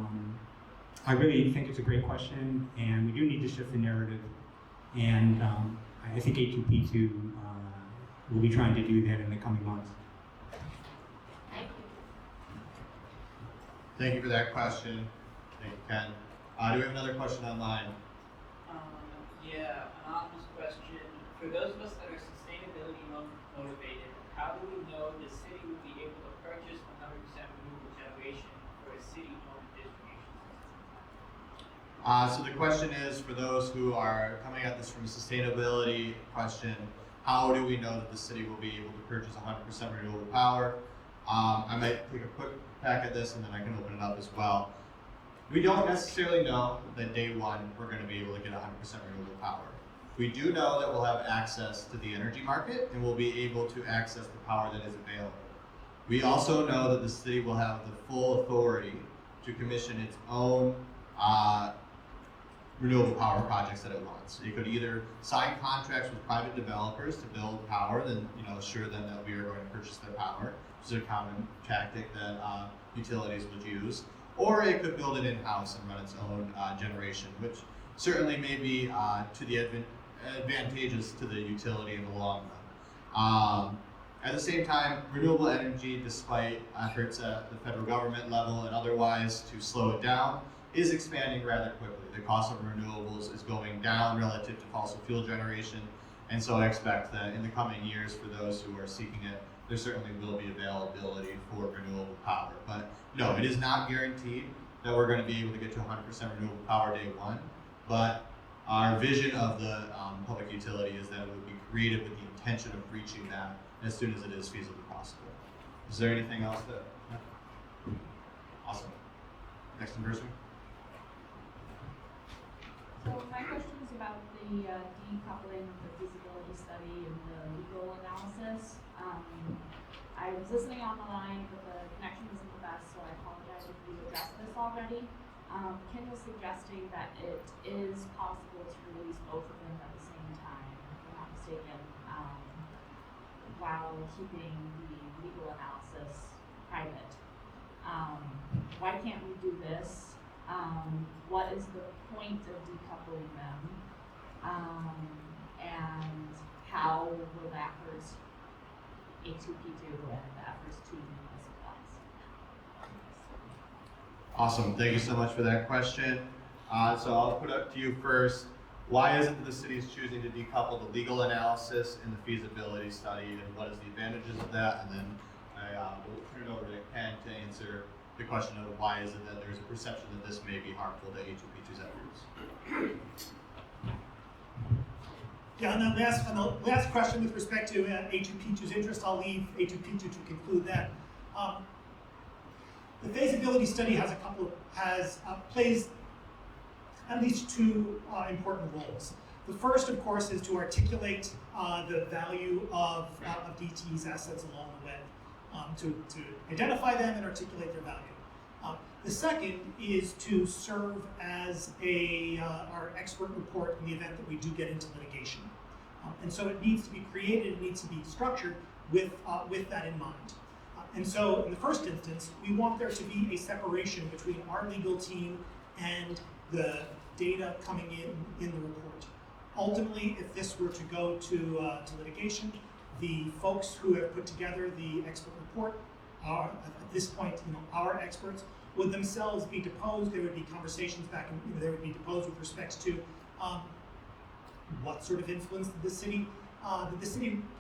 I really think it's a great question, and we do need to shift the narrative. And I think A2P2 will be trying to do that in the coming months. Thank you for that question. Thank you, Ken. Do we have another question online? Yeah, an obvious question. For those of us that are sustainability motivated, how do we know the city will be able to purchase 100% renewable generation for a city-owned distribution system? So the question is, for those who are coming at this from a sustainability question, how do we know that the city will be able to purchase 100% renewable power? I might take a quick crack at this and then I can open it up as well. We don't necessarily know that day one we're going to be able to get 100% renewable power. We do know that we'll have access to the energy market and we'll be able to access the power that is available. We also know that the city will have the full authority to commission its own renewable power projects that it wants. It could either sign contracts with private developers to build power, then assure them that we are going to purchase their power, which is a common tactic that utilities would use, or it could build it in-house and run its own generation, which certainly may be to the advantageous to the utility in the long run. At the same time, renewable energy, despite efforts at the federal government level and otherwise to slow it down, is expanding rather quickly. The cost of renewables is going down relative to fossil fuel generation, and so I expect that in the coming years, for those who are seeking it, there certainly will be availability for renewable power. But no, it is not guaranteed that we're going to be able to get to 100% renewable power day one, but our vision of the public utility is that it would be created with the intention of reaching that as soon as it is feasibly possible. Is there anything else that? No? Awesome. Next person. So my question is about the decoupling of the feasibility study and the legal analysis. I was listening on the line, but the connection wasn't the best, so I apologize if you addressed this already. Ken was suggesting that it is possible to release both of them at the same time, if I'm not mistaken, while keeping the legal analysis private. Why can't we do this? What is the point of decoupling them? And how will that hurt A2P2 and the efforts to municipalize? Awesome. Thank you so much for that question. So I'll put up to you first. Why is it that the city is choosing to decouple the legal analysis and the feasibility study, and what is the advantages of that? And then I will turn it over to Ken to answer the question of why is it that there's a perception that this may be harmful to A2P2's efforts. Yeah, on the last question with respect to A2P2's interest, I'll leave A2P2 to conclude that. The feasibility study plays at least two important roles. The first, of course, is to articulate the value of DTE's assets along the way, to identify them and articulate their value. The second is to serve as our expert report in the event that we do get into litigation. And so it needs to be created, it needs to be structured with that in mind. And so in the first instance, we want there to be a separation between our legal team and the data coming in the report. Ultimately, if this were to go to litigation, the folks who have put together the expert report are, at this point, our experts, would themselves be deposed. There would be conversations back, and they would be deposed with respect to what sort of influence did the city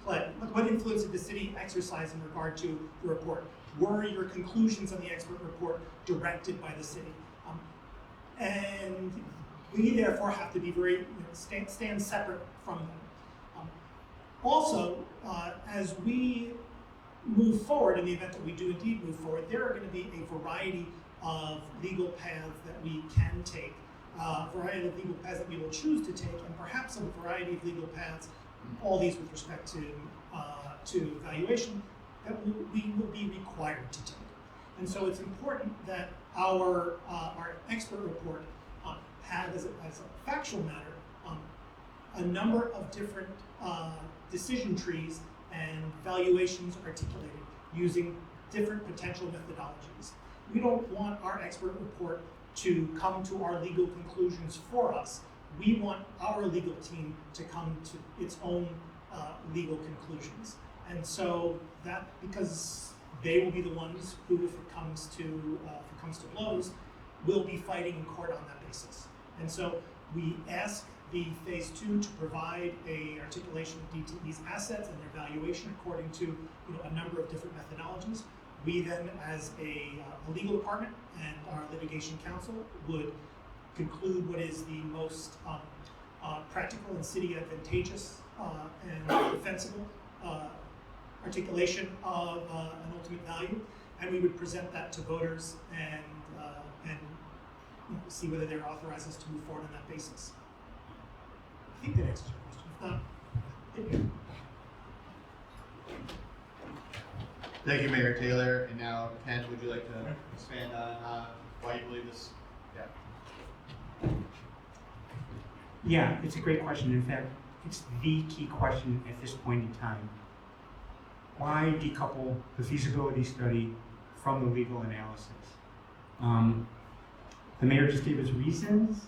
play? What influence did the city exercise in regard to the report? Were your conclusions on the expert report directed by the city? And we therefore have to be very stand separate from them. Also, as we move forward, in the event that we do indeed move forward, there are going to be a variety of legal paths that we can take, a variety of legal paths that we will choose to take, and perhaps a variety of legal paths, all these with respect to valuation, that we will be required to take. And so it's important that our expert report have, as a factual matter, a number of different decision trees and valuations articulated using different potential methodologies. We don't want our expert report to come to our legal conclusions for us. We want our legal team to come to its own legal conclusions. And so that, because they will be the ones who, if it comes to blows, will be fighting in court on that basis. And so we ask the phase 2 to provide a articulation of DTE's assets and their valuation according to a number of different methodologies. We then, as a legal department and our litigation counsel, would conclude what is the most practical and city advantageous and defensible articulation of an ultimate value, and we would present that to voters and see whether they're authorized us to move forward on that basis. I think that answers your question. If not, thank you. Thank you, Mayor Taylor. And now, Ken, would you like to expand on why you believe this? Yeah. Yeah, it's a great question. In fact, it's the key question at this point in time. Why decouple the feasibility study from the legal analysis? The mayor just gave his reasons.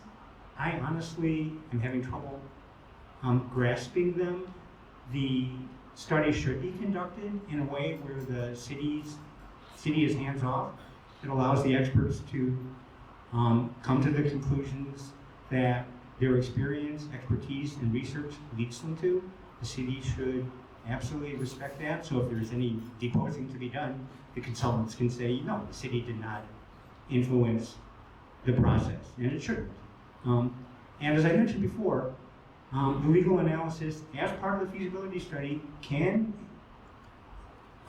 I honestly am having trouble grasping them. The study should be conducted in a way where the city is hands-off. It allows the experts to come to the conclusions that their experience, expertise, and research leads them to. The city should absolutely respect that. So if there's any deposing to be done, the consultants can say, no, the city did not influence the process, and it shouldn't. And as I mentioned before, the legal analysis as part of the feasibility study can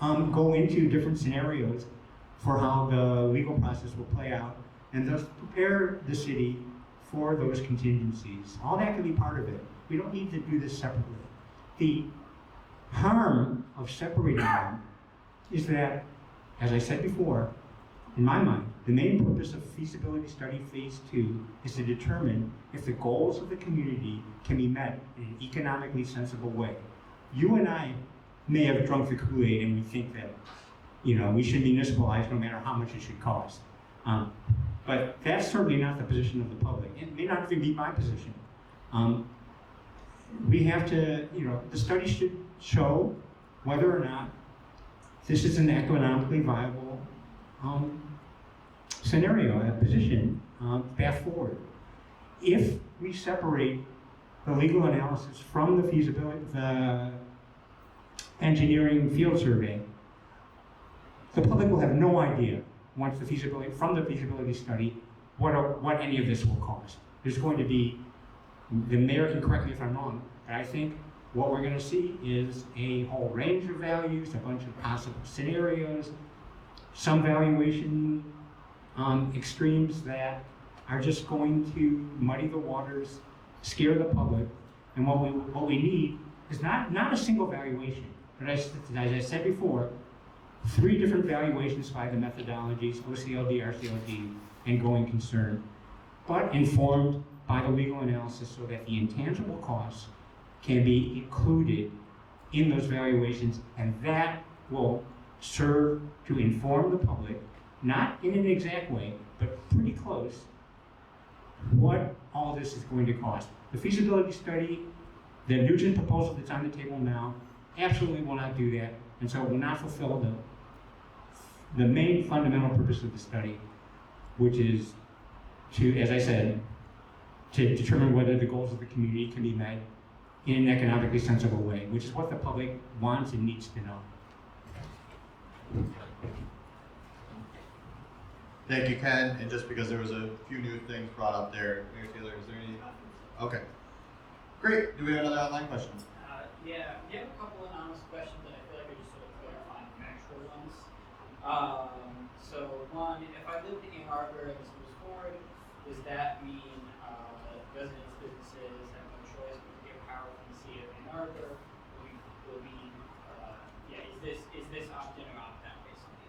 go into different scenarios for how the legal process will play out, and thus prepare the city for those contingencies. All that can be part of it. We don't need to do this separately. The harm of separating them is that, as I said before, in my mind, the main purpose of feasibility study phase 2 is to determine if the goals of the community can be met in an economically sensible way. You and I may have drunk the Kool-Aid and we think that, we should municipalize no matter how much it should cost. But that's certainly not the position of the public. It may not even be my position. We have to, the study should show whether or not this is an economically viable scenario, a position, path forward. If we separate the legal analysis from the feasibility, the engineering field survey, the public will have no idea once from the feasibility study what any of this will cost. There's going to be, the mayor can correct me if I'm wrong, but I think what we're going to see is a whole range of values, a bunch of possible scenarios, some valuation extremes that are just going to muddy the waters, scare the public, and what we need is not a single valuation, but as I said before, 3 different valuations by the methodologies, OCLD, RCLD, and going concern, but informed by the legal analysis so that the intangible costs can be included in those valuations, and that will serve to inform the public, not in an exact way, but pretty close, what all this is going to cost. The feasibility study, the Nugent proposal that's on the table now, absolutely will not do that, and so it will not fulfill the main fundamental purpose of the study, which is to, as I said, to determine whether the goals of the community can be met in an economically sensible way, which is what the public wants and needs to know. Thank you, Ken. And just because there was a few new things brought up there, Mayor Taylor, is there any? Okay. Great. Do we have another online question? Yeah, we have a couple of anonymous questions that I feel like are just sort of clarifying factual ones. So one, if I lived in Ann Arbor and this was forward, does that mean residents, businesses have no choice but to get power from the city of Ann Arbor? Is this opt-in or opt-out basically?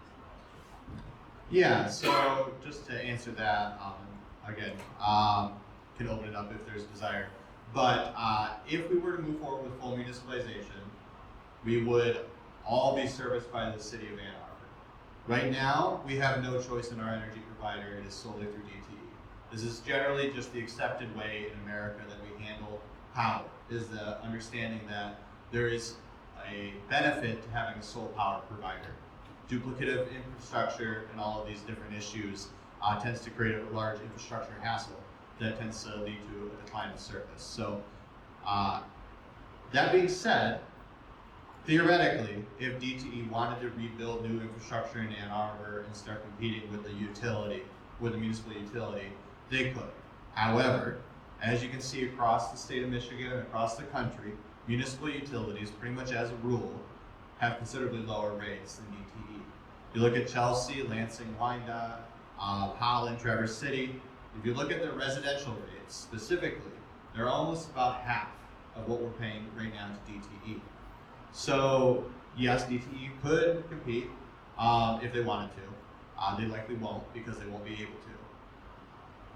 Yeah, so just to answer that, again, can open it up if there's desire. But if we were to move forward with full municipalization, we would all be serviced by the city of Ann Arbor. Right now, we have no choice in our energy provider. It is solely through DTE. This is generally just the accepted way in America that we handle power, is the understanding that there is a benefit to having a sole power provider. Duplicative infrastructure and all of these different issues tends to create a large infrastructure hassle that tends to lead to a decline of service. So that being said, theoretically, if DTE wanted to rebuild new infrastructure in Ann Arbor and start competing with the utility, with the municipal utility, they could. However, as you can see across the state of Michigan and across the country, municipal utilities, pretty much as a rule, have considerably lower rates than DTE. You look at Chelsea, Lansing, Wyandotte, Holland, Traverse City. If you look at their residential rates specifically, they're almost about half of what we're paying right now to DTE. So yes, DTE could compete if they wanted to. They likely won't because they won't be able to.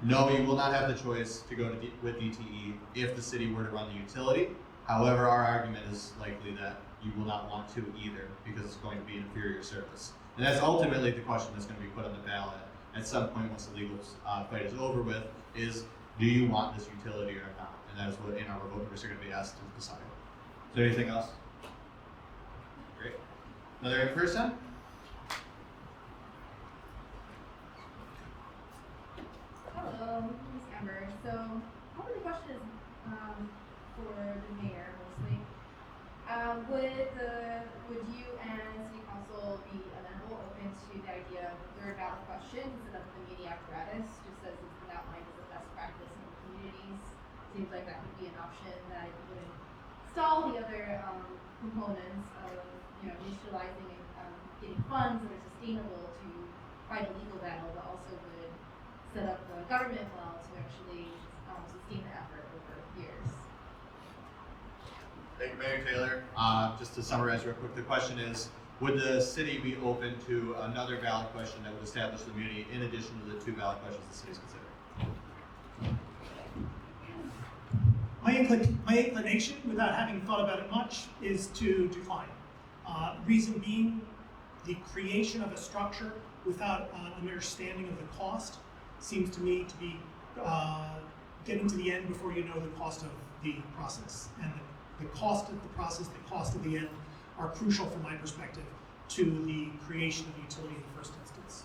No, you will not have the choice to go with DTE if the city were to run the utility. However, our argument is likely that you will not want to either because it's going to be an inferior service. And that's ultimately the question that's going to be put on the ballot at some point once the legal fight is over with, is do you want this utility or not? And that is what in our voters are going to be asked to decide. Is there anything else? Great. Another in person? Hello, Ms. Amber. So, probably the question is for the mayor mostly. Would you and city council be amenable, open to the idea of third ballot questions instead of the media apparatus, just as it's been outlined as a best practice in the communities? Seems like that would be an option that wouldn't stall the other components of, mutualizing and getting funds that are sustainable to fight a legal battle, but also would set up the government well to actually sustain the effort over years. Thank you, Mayor Taylor. Just to summarize real quick, the question is, would the city be open to another ballot question that would establish the immunity in addition to the 2 ballot questions the city's considering? My inclination, without having thought about it much, is to decline. Reason being, the creation of a structure without an understanding of the cost seems to me to be getting to the end before you know the cost of the process. And the cost of the process, the cost of the end, are crucial from my perspective to the creation of utility in the first instance.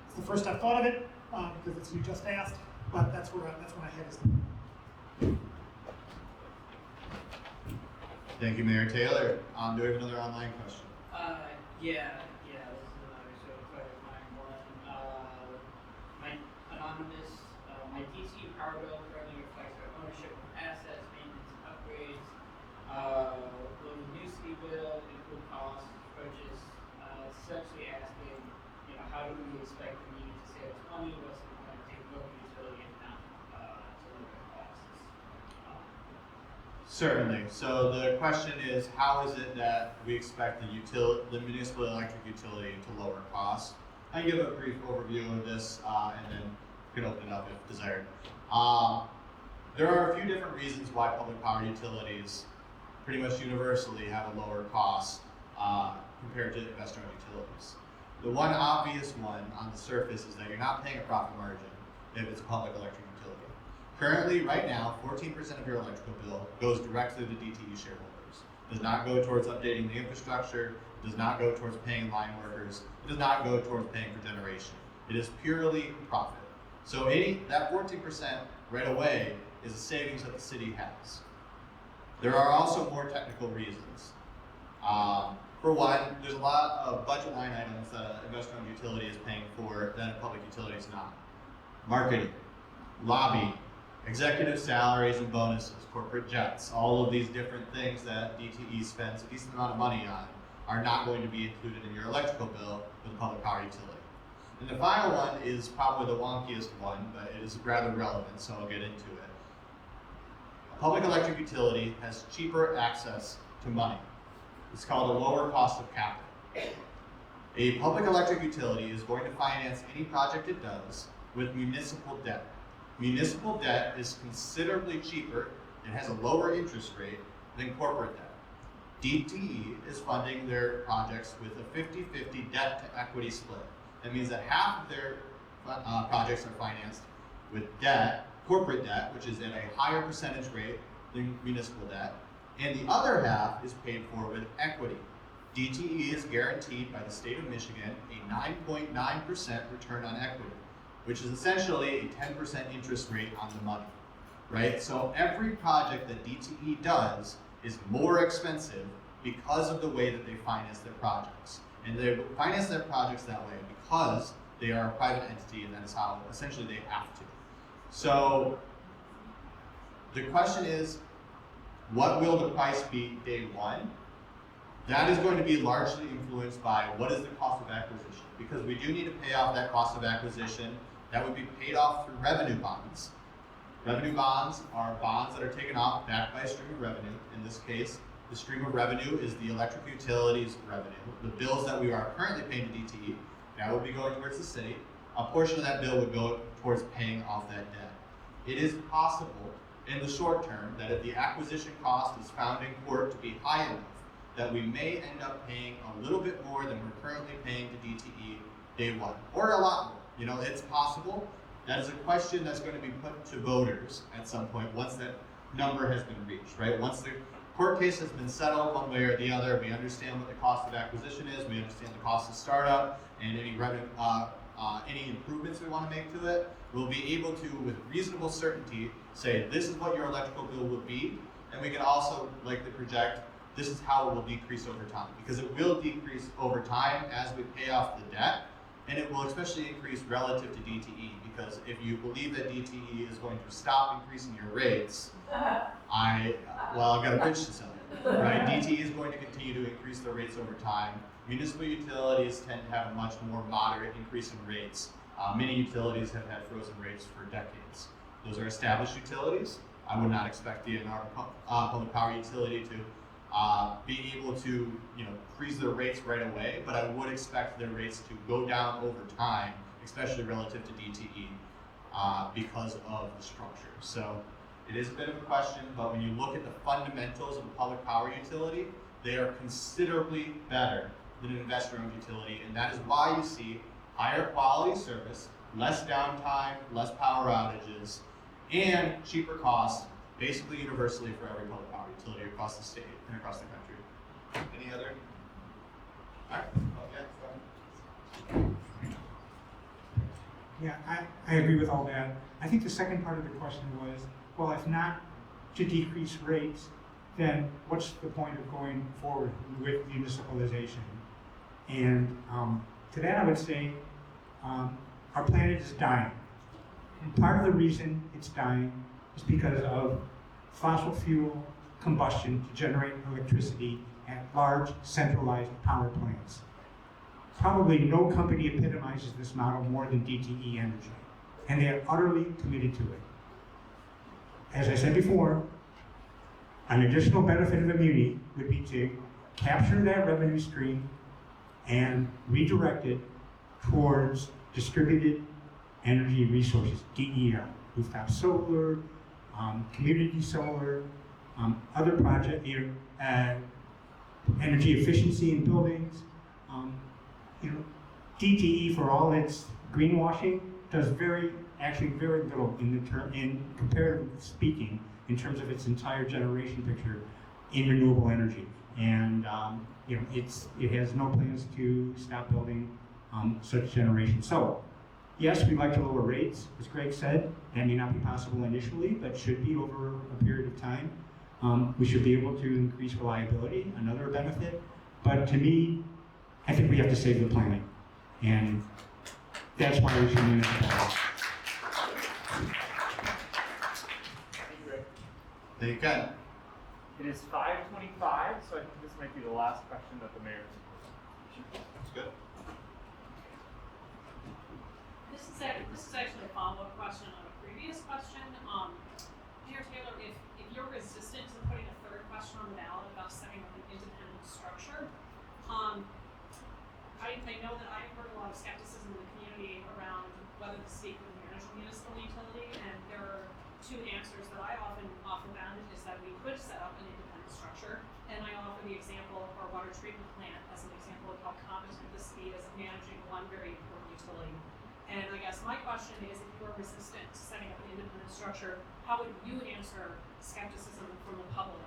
It's the first I've thought of it, because it's you just asked, but that's where my head is. Thank you, Mayor Taylor. Do we have another online question? Yeah, this is another sort of clarifying one. My anonymous, my DC power bill currently reflects our ownership of assets, maintenance, and upgrades. Will the new city bill include costs, purchase, essentially asking, how do we expect the meeting to save us money? What's it going to take local utility and not to look at costs? Certainly. So the question is, how is it that we expect the municipal electric utility to lower costs? I can give a brief overview of this, and then we can open it up if desired. There are a few different reasons why public power utilities pretty much universally have a lower cost compared to investor-owned utilities. The one obvious one on the surface is that you're not paying a profit margin if it's a public electric utility. Currently, right now, 14% of your electrical bill goes directly to DTE shareholders. It does not go towards updating the infrastructure, it does not go towards paying line workers, it does not go towards paying for generation. It is purely profit. So that 14% right away is a savings that the city has. There are also more technical reasons. For one, there's a lot of budget line items that an investor-owned utility is paying for that a public utility is not. Marketing, lobbying, executive salaries and bonuses, corporate jets, all of these different things that DTE spends a decent amount of money on are not going to be included in your electrical bill with a public power utility. And the final one is probably the wonkiest one, but it is rather relevant, so I'll get into it. A public electric utility has cheaper access to money. It's called a lower cost of capital. A public electric utility is going to finance any project it does with municipal debt. Municipal debt is considerably cheaper and has a lower interest rate than corporate debt. DTE is funding their projects with a 50-50 debt to equity split. That means that half of their projects are financed with debt, corporate debt, which is at a higher percentage rate than municipal debt, and the other half is paid for with equity. DTE is guaranteed by the state of Michigan a 9.9% return on equity, which is essentially a 10% interest rate on the money, right? So every project that DTE does is more expensive because of the way that they finance their projects. And they finance their projects that way because they are a private entity, and that is how essentially they have to. So the question is, what will the price be day one? That is going to be largely influenced by what is the cost of acquisition, because we do need to pay off that cost of acquisition. That would be paid off through revenue bonds. Revenue bonds are bonds that are taken off backed by a stream of revenue. In this case, the stream of revenue is the electric utilities revenue. The bills that we are currently paying to DTE, that would be going towards the city. A portion of that bill would go towards paying off that debt. It is possible in the short term that if the acquisition cost is found in court to be high enough, that we may end up paying a little bit more than we're currently paying to DTE day one, or a lot more. You know, it's possible. That is a question that's going to be put to voters at some point once that number has been reached, right? Once the court case has been settled one way or the other. We understand what the cost of acquisition is. We understand the cost of startup and any revenue, any improvements we want to make to it. We'll be able to, with reasonable certainty, say this is what your electrical bill will be, and we can also likely project this is how it will decrease over time, because it will decrease over time as we pay off the debt, and it will especially increase relative to DTE, because if you believe that DTE is going to stop increasing your rates, I've got a pitch to sell you, right? DTE is going to continue to increase their rates over time. Municipal utilities tend to have a much more moderate increase in rates. Many utilities have had frozen rates for decades. Those are established utilities. I would not expect the Ann Arbor Public Power Utility to be able to, freeze their rates right away, but I would expect their rates to go down over time, especially relative to DTE, because of the structure. So it is a bit of a question, but when you look at the fundamentals of a public power utility, they are considerably better than an investor-owned utility, and that is why you see higher quality service, less downtime, less power outages, and cheaper costs, basically universally for every public power utility across the state and across the country. Any other? All right. Yeah, I agree with all that. I think the second part of the question was, well, if not to decrease rates, then what's the point of going forward with municipalization? And to that I would say, our planet is dying. And part of the reason it's dying is because of fossil fuel combustion to generate electricity at large centralized power plants. Probably no company epitomizes this model more than DTE Energy, and they are utterly committed to it. As I said before, an additional benefit of immunity would be to capture that revenue stream and redirect it towards distributed energy resources, DER, rooftop solar, community solar, other project, energy efficiency in buildings. DTE, for all its greenwashing, does actually very little in comparatively speaking, in terms of its entire generation picture in renewable energy. And it has no plans to stop building such generation. So, yes, we'd like to lower rates. As Greg said, that may not be possible initially, but should be over a period of time. We should be able to increase reliability, another benefit. But to me, I think we have to save the planet. And that's why we should municipalize. There you go. It is 5:25, so I think this might be the last question that the mayor. That's good. This is actually a follow-up question on a previous question. Mayor Taylor, if you're resistant to putting a third question on the ballot about setting up an independent structure, I know that I've heard a lot of skepticism in the community around whether the city could manage a municipal utility, and there are two answers that I often bounded is that we could set up an independent structure, and I offer the example of our water treatment plant as an example of how competent the city is at managing one very important utility. And I guess my question is, if you are resistant to setting up an independent structure, how would you answer skepticism from the public?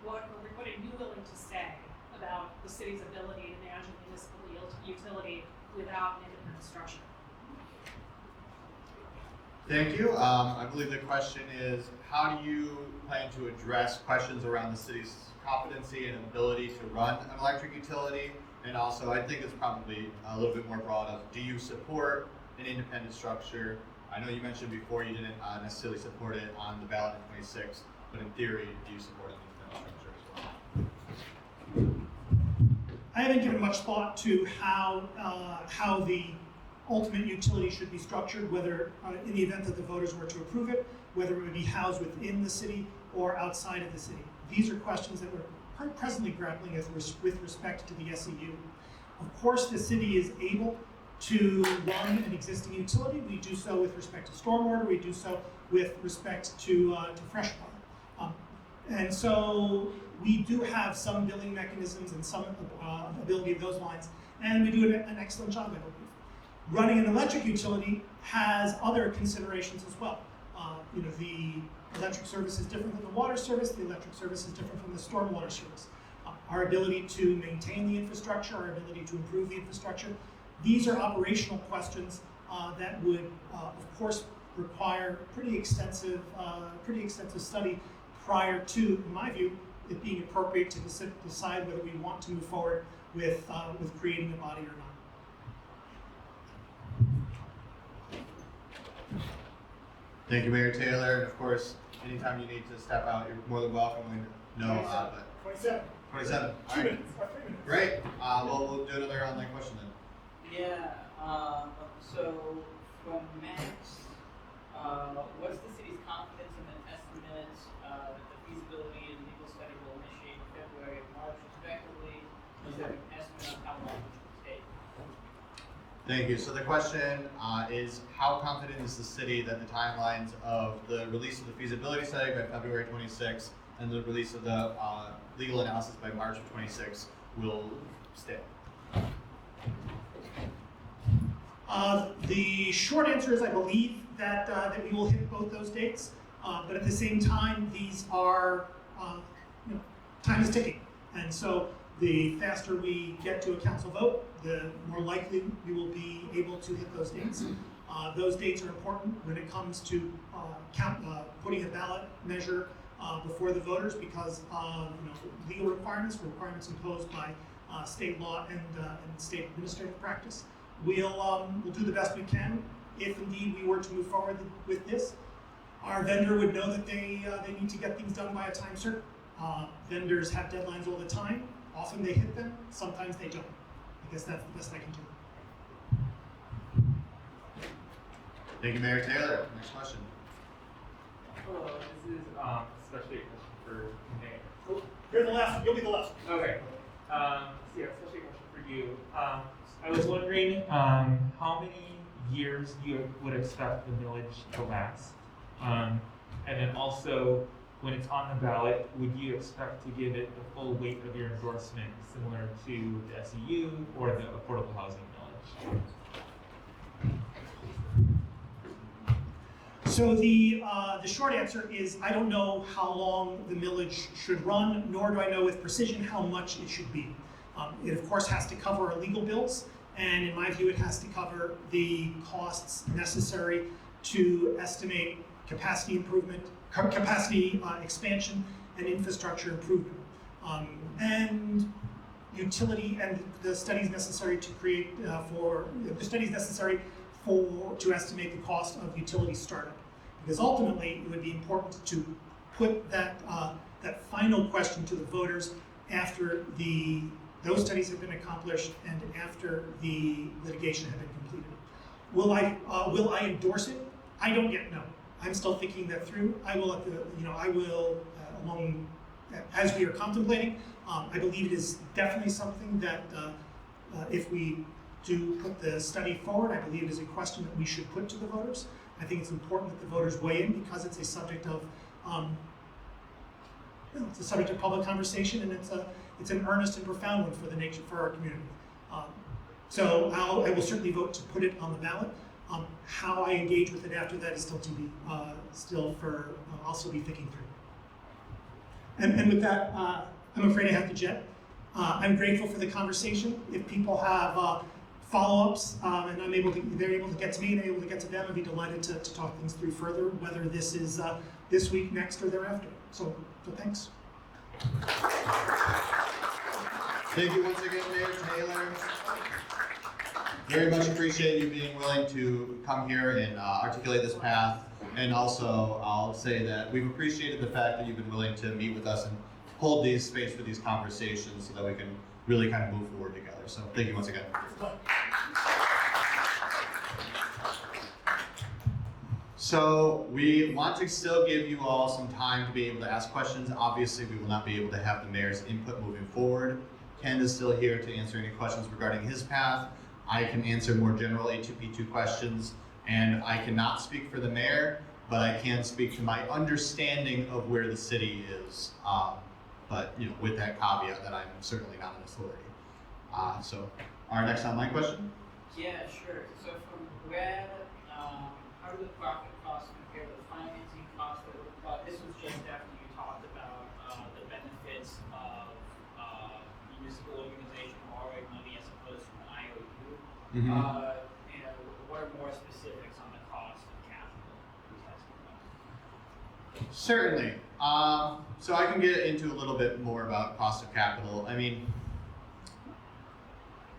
What are you willing to say about the city's ability to manage a municipal utility without an independent structure? Thank you. I believe the question is, how do you plan to address questions around the city's competency and ability to run an electric utility? And also, I think it's probably a little bit more broad of, do you support an independent structure? I know you mentioned before you didn't necessarily support it on the ballot in 26, but in theory, do you support an independent structure as well? I haven't given much thought to how the ultimate utility should be structured, whether in the event that the voters were to approve it, whether it would be housed within the city or outside of the city. These are questions that we're presently grappling with respect to the SEU. Of course, the city is able to run an existing utility. We do so with respect to stormwater. We do so with respect to freshwater. And so we do have some billing mechanisms and some ability of those lines, and we do an excellent job, I believe. Running an electric utility has other considerations as well. The electric service is different than the water service, the electric service is different from the stormwater service. Our ability to maintain the infrastructure, our ability to improve the infrastructure, these are operational questions that would, of course, require pretty extensive study prior to, in my view, it being appropriate to decide whether we want to move forward with creating a body or not. Thank you, Mayor Taylor. And of course, anytime you need to step out, you're more than welcome. We know, but 27. 27. All 2 right. minutes, 3 minutes. Great. Well, we'll do another online question then. Yeah, so from Max, what's the city's confidence in the estimate that the feasibility and legal study will initiate in February and March respectively? Is there an estimate on how long it will take? Thank you. So the question is, how confident is the city that the timelines of the release of the feasibility study by February 26th and the release of the legal analysis by March of 26 will stay? The short answer is I believe that we will hit both those dates, but at the same time, these are, time is ticking. And so the faster we get to a council vote, the more likely we will be able to hit those dates. Those dates are important when it comes to putting a ballot measure before the voters because legal requirements imposed by state law and state administrative practice. We'll do the best we can. If indeed we were to move forward with this, our vendor would know that they need to get things done by a time certain. Vendors have deadlines all the time. Often they hit them, sometimes they don't. I guess that's the best I can do. Thank you, Mayor Taylor. Next question. Hello, this is especially a question for Mayor. You're the last one. You'll be the last one. Okay. So yeah, especially a question for you. I was wondering how many years you would expect the millage to last, and then also when it's on the ballot, would you expect to give it the full weight of your endorsement, similar to the SEU or the affordable housing millage? So the short answer is I don't know how long the millage should run, nor do I know with precision how much it should be. It of course has to cover our legal bills, and in my view it has to cover the costs necessary to estimate capacity improvement, capacity expansion, and infrastructure improvement, and utility and the studies necessary to create to estimate the cost of utility startup. Because ultimately, it would be important to put that final question to the voters after those studies have been accomplished and after the litigation has been completed. Will I endorse it? I don't yet know. I'm still thinking that through. I will as we are contemplating. I believe it is definitely something that if we do put the study forward, I believe it is a question that we should put to the voters. I think it's important that the voters weigh in because it's a subject of public conversation, and it's an earnest and profound one for our community. So I will certainly vote to put it on the ballot. How I engage with it after that is still to be I'll still be thinking through. And with that, I'm afraid I have to jet. I'm grateful for the conversation. If people have follow-ups and they're able to get to me and I'm able to get to them, I'd be delighted to talk things through further, whether this is this week, next, or thereafter. So thanks. Thank you once again, Mayor Taylor. Very much appreciate you being willing to come here and articulate this path. And also, I'll say that we've appreciated the fact that you've been willing to meet with us and hold these space for these conversations so that we can really kind of move forward together. So thank you once again. So we want to still give you all some time to be able to ask questions. Obviously, we will not be able to have the mayor's input moving forward. Ken is still here to answer any questions regarding his path. I can answer more general A2P2 questions, and I cannot speak for the mayor, but I can speak to my understanding of where the city is. But with that caveat that I'm certainly not an authority. So our next online question? Yeah, sure. So from Brad, how do the profit costs compare to the financing costs that were this was just after you talked about the benefits of municipal organization borrowing money as opposed to an IOU. Mhm. What are more specifics on the cost of capital? Certainly. So I can get into a little bit more about cost of capital. I mean,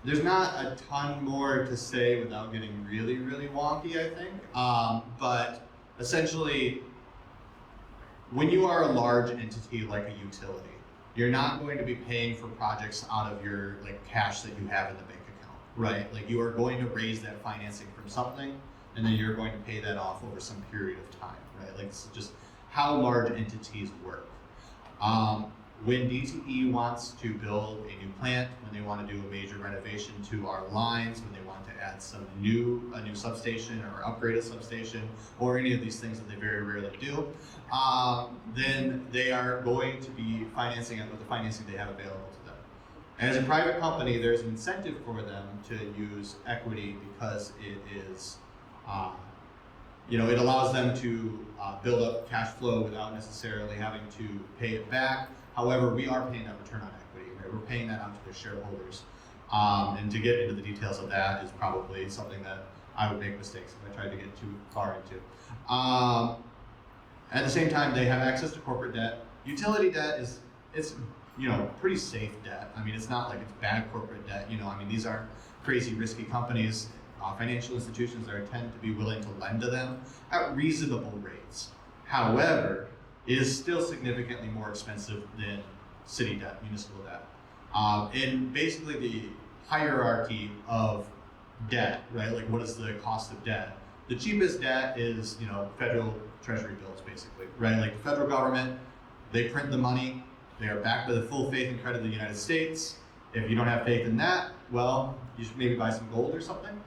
there's not a ton more to say without getting really, really wonky, I think. But essentially, when you are a large entity like a utility, you're not going to be paying for projects out of your cash that you have in the bank account, right? Like you are going to raise that financing from something, and then you're going to pay that off over some period of time, right? Like it's just how large entities work. When DTE wants to build a new plant, when they want to do a major renovation to our lines, when they want to add a new substation or upgrade a substation, or any of these things that they very rarely do, then they are going to be financing it with the financing they have available to them. And as a private company, there's an incentive for them to use equity because it is, it allows them to build up cash flow without necessarily having to pay it back. However, we are paying that return on equity, right? We're paying that out to their shareholders. And to get into the details of that is probably something that I would make mistakes if I tried to get too far into. At the same time, they have access to corporate debt. Utility debt it's pretty safe debt. I mean, it's not like it's bad corporate debt. These aren't crazy risky companies. Financial institutions tend to be willing to lend to them at reasonable rates. However, it is still significantly more expensive than city debt, municipal debt. And basically the hierarchy of debt, right? Like what is the cost of debt? The cheapest debt is, federal treasury bills basically, right? Like the federal government, they print the money, they are backed by the full faith and credit of the United States. If you don't have faith in that, well, you should maybe buy some gold or something.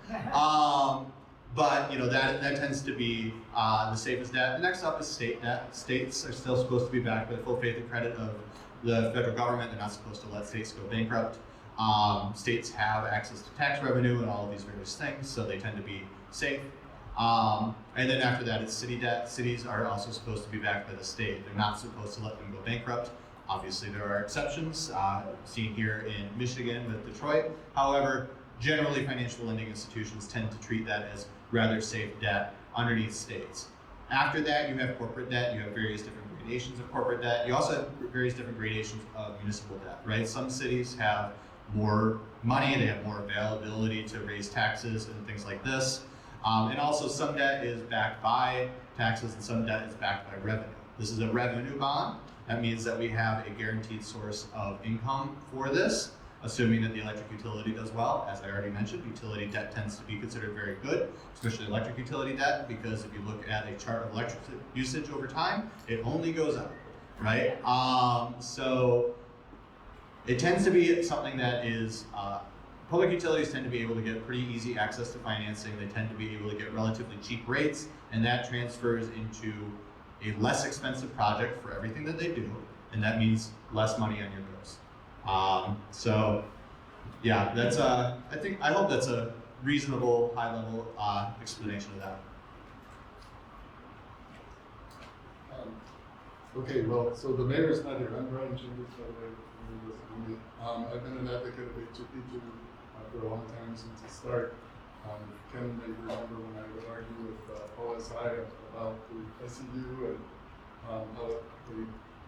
But that tends to be the safest debt. The next up is state debt. States are still supposed to be backed by the full faith and credit of the federal government. They're not supposed to let states go bankrupt. States have access to tax revenue and all of these various things, so they tend to be safe. And then after that, it's city debt. Cities are also supposed to be backed by the state. They're not supposed to let them go bankrupt. Obviously, there are exceptions, seen here in Michigan with Detroit. However, generally, financial lending institutions tend to treat that as rather safe debt underneath states. After that, you have corporate debt. You have various different gradations of corporate debt. You also have various different gradations of municipal debt, right? Some cities have more money, they have more availability to raise taxes and things like this. And also some debt is backed by taxes and some debt is backed by revenue. This is a revenue bond. That means that we have a guaranteed source of income for this, assuming that the electric utility does well. As I already mentioned, utility debt tends to be considered very good, especially electric utility debt, because if you look at a chart of electric usage over time, it only goes up, right? So it tends to be something that is, public utilities tend to be able to get pretty easy access to financing. They tend to be able to get relatively cheap rates, and that transfers into a less expensive project for everything that they do, and that means less money on your bills. So yeah, that's I hope that's a reasonable high-level explanation of that. Okay, well, so the mayor's not here. I'm Brian Chambers, by the way. I've been an advocate of A2P2 for a long time, since the start. Ken may remember when I would argue with OSI about the SEU and how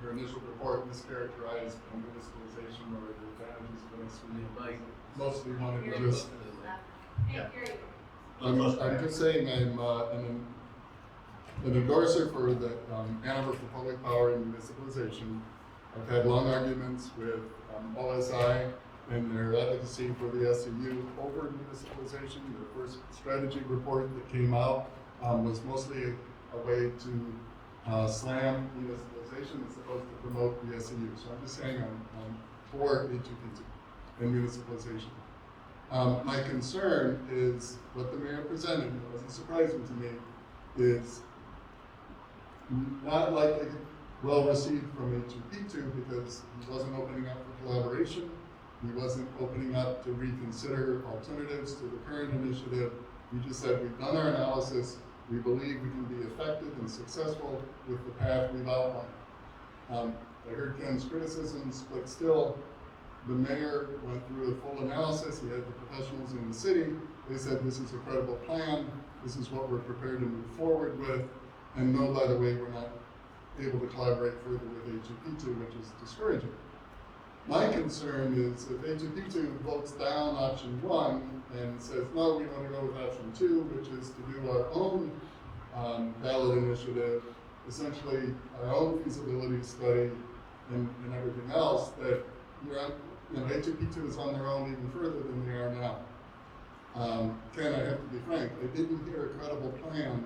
her initial report mischaracterized municipalization or the advantages of this. We mostly wanted to just. I'm just saying I'm an endorser for the Ann Arbor for public power and municipalization. I've had long arguments with OSI and their advocacy for the SEU over municipalization. The first strategy report that came out was mostly a way to slam municipalization as opposed to promote the SEU. So I'm just saying I'm for A2P2 and municipalization. My concern is what the mayor presented, and it wasn't surprising to me, is not likely well received from A2P2 because he wasn't opening up for collaboration. He wasn't opening up to reconsider alternatives to the current initiative. He just said, we've done our analysis, We believe we can be effective and successful with the path we've outlined. I heard Ken's criticisms, but still, the mayor went through a full analysis. He had the professionals in the city. They said, this is a credible plan. This is what we're prepared to move forward with. And no, by the way, we're not able to collaborate further with A2P2, which is discouraging. My concern is if A2P2 votes down option 1 and says, no, we want to go with option 2, which is to do our own ballot initiative, essentially our own feasibility study and everything else, that A2P2 is on their own even further than they are now. Ken, I have to be frank, I didn't hear a credible plan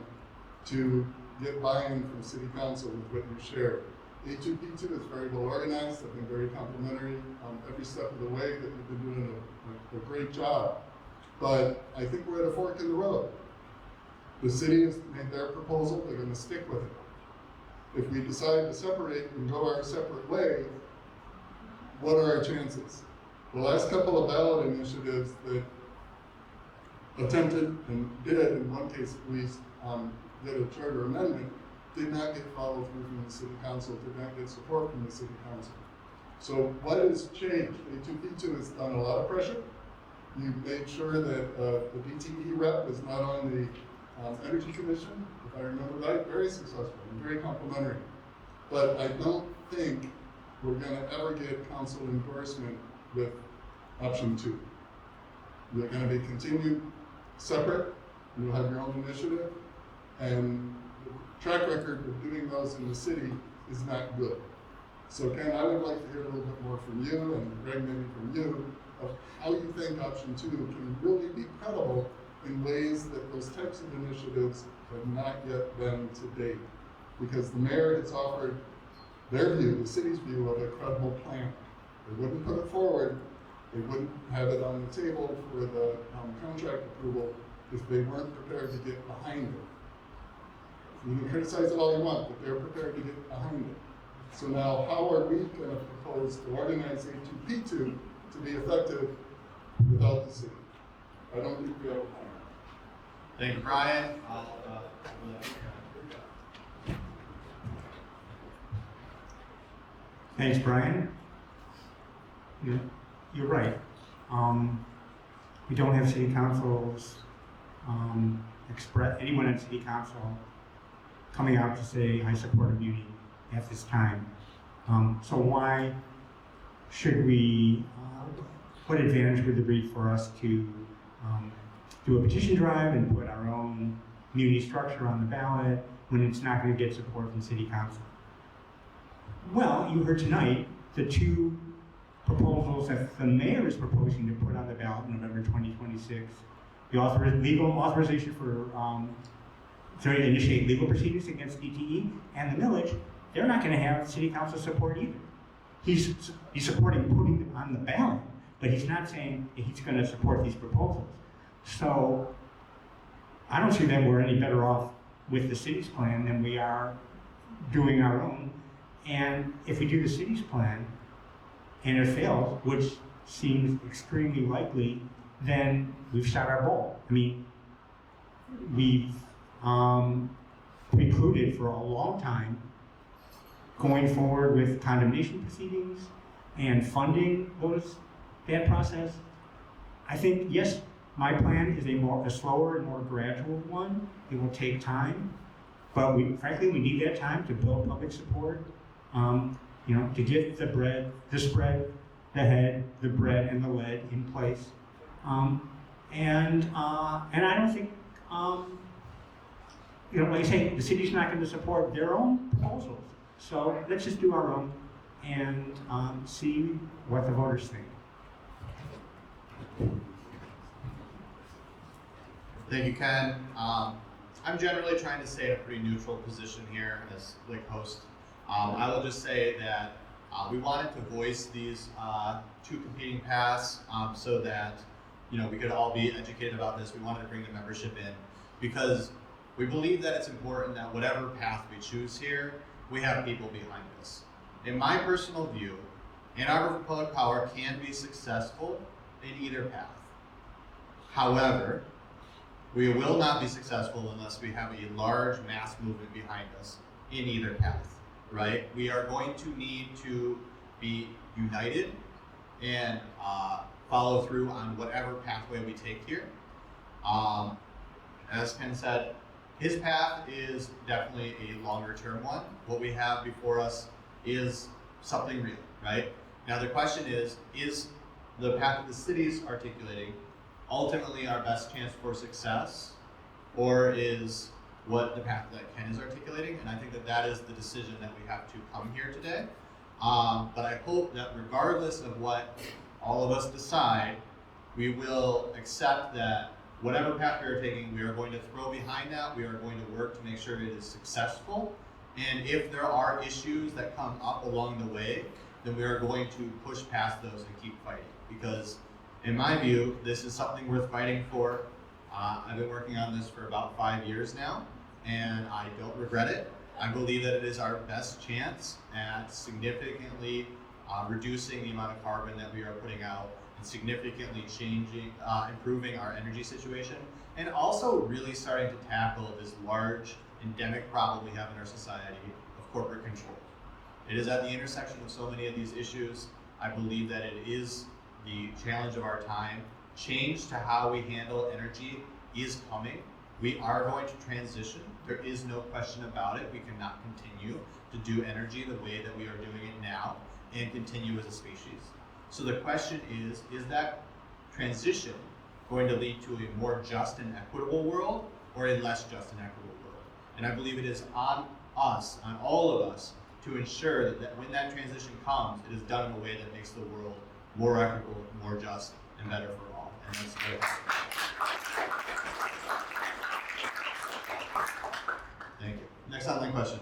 to get buy-in from City Council with what you shared. A2P2 is very well organized. I've been very complimentary every step of the way that you've been doing a great job. But I think we're at a fork in the road. The city has made their proposal, they're going to stick with it. If we decide to separate and go our separate way, what are our chances? The last couple of ballot initiatives that attempted and did, in one case at least, did a charter amendment, did not get followed through from the city council, did not get support from the city council. So what has changed? A2P2 has done a lot of pressure. You made sure that the DTE rep was not on the Energy Commission, if I remember right, very successful and very complimentary. But I don't think we're going to ever get council endorsement with option 2. You're going to be continued separate. You'll have your own initiative, and the track record of doing those in the city is not good. So Ken, I would like to hear a little bit more from you, and Greg maybe from you, of how you think option 2 can really be credible in ways that those types of initiatives have not yet been to date. Because the mayor has offered their view, the city's view, of a credible plan. They wouldn't put it forward, they wouldn't have it on the table for the contract approval if they weren't prepared to get behind it. You can criticize it all you want, but they're prepared to get behind it. So now, how are we going to propose to organize A2P2 to be effective without the city? I don't think we have a plan. Thank you, Brian. Thanks, Brian. You're right. We don't have city councils anyone at city council coming out to say, I support a muni at this time. So why should we, what advantage would there be for us to do a petition drive and put our own muni structure on the ballot when it's not going to get support from city council? Well, you heard tonight the 2 proposals that the mayor is proposing to put on the ballot in November 2026. The legal authorization for to initiate legal proceedings against DTE and the millage. They're not going to have city council support either. He's supporting putting them on the ballot, but he's not saying he's going to support these proposals. So I don't see that we're any better off with the city's plan than we are doing our own. And if we do the city's plan and it fails, which seems extremely likely, then we've shot our ball. I mean, we've precluded for a long time going forward with condemnation proceedings and funding that process. I think, yes, my plan is a slower and more gradual one. It will take time, but frankly, we need that time to build public support, to get the spread, the head, the bread, and the lead in place. And I don't think, like I say, the city's not going to support their own proposals. So let's just do our own and see what the voters think. Thank you, Ken. I'm generally trying to stay in a pretty neutral position here as Lake host. I will just say that we wanted to voice these 2 competing paths so that we could all be educated about this. We wanted to bring the membership in because we believe that it's important that whatever path we choose here, we have people behind us. In my personal view, Ann Arbor for Public Power can be successful in either path. However, We will not be successful unless we have a large mass movement behind us in either path, right? We are going to need to be united and follow through on whatever pathway we take here. As Ken said, his path is definitely a longer term one. What we have before us is something real, right? Now the question is the path that the city's articulating ultimately our best chance for success, or is what the path that Ken is articulating? And I think that that is the decision that we have to come here today. But I hope that regardless of what all of us decide, we will accept that whatever path we are taking, we are going to throw behind that. We are going to work to make sure it is successful. And if there are issues that come up along the way, then we are going to push past those and keep fighting. Because in my view, this is something worth fighting for. I've been working on this for about 5 years now, and I don't regret it. I believe that it is our best chance at significantly reducing the amount of carbon that we are putting out, and significantly improving our energy situation, and also really starting to tackle this large endemic problem we have in our society of corporate control. It is at the intersection of so many of these issues. I believe that it is the challenge of our time. Change to how we handle energy is coming. We are going to transition. There is no question about it. We cannot continue to do energy the way that we are doing it now and continue as a species. So the question is that transition going to lead to a more just and equitable world, or a less just and equitable world? And I believe it is on us, on all of us, to ensure that when that transition comes, it is done in a way that makes the world more equitable, more just, and better for all. And that's good. Thank you. Next online question.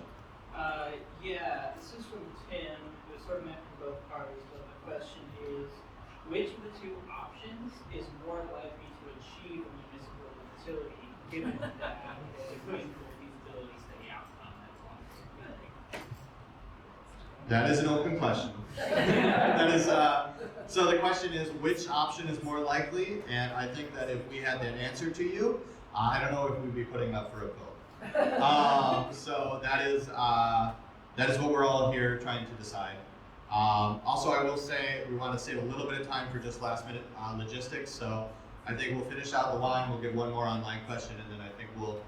Yeah, this is from Tim. It was sort of meant for both parties, but the question is, which of the two options is more likely to achieve a municipal utility, given that the feasible feasibility study outcome that's on? That is an open question. That is, so the question is, which option is more likely? And I think that if we had that answer to you, I don't know if we'd be putting up for a vote. So that is what we're all here trying to decide. Also, I will say we want to save a little bit of time for just last minute logistics. So I think we'll finish out the line. We'll get one more online question, and then I think we'll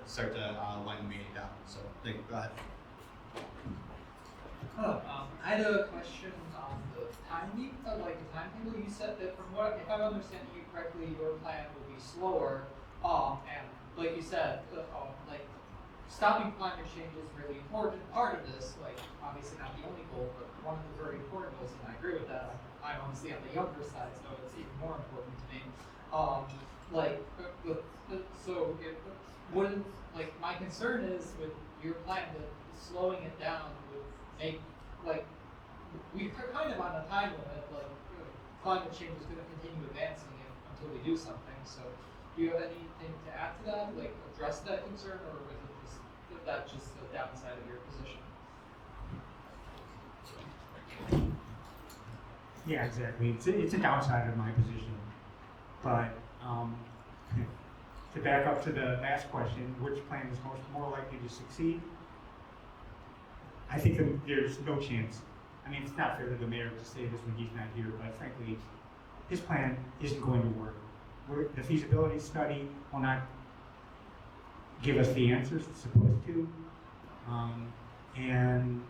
start to wind the meeting down. So go ahead. I had a question on the timetable. You said that if I'm understanding you correctly, your plan will be slower. And like you said, stopping climate change is a really important part of this. Like, obviously not the only goal, but one of the very important goals, and I agree with that. I'm honestly on the younger side, so it's even more important to me. My concern is with your plan that slowing it down would make, we're kind of on a time limit, climate change is going to continue advancing until we do something. So do you have anything to add to that, address that concern, or is that just the downside of your position? Yeah, exactly. It's a downside of my position. But to back up to the last question, which plan is more likely to succeed? I think there's no chance. I mean, it's not fair to the mayor to say this when he's not here, but frankly, his plan isn't going to work. The feasibility study will not give us the answers it's supposed to. And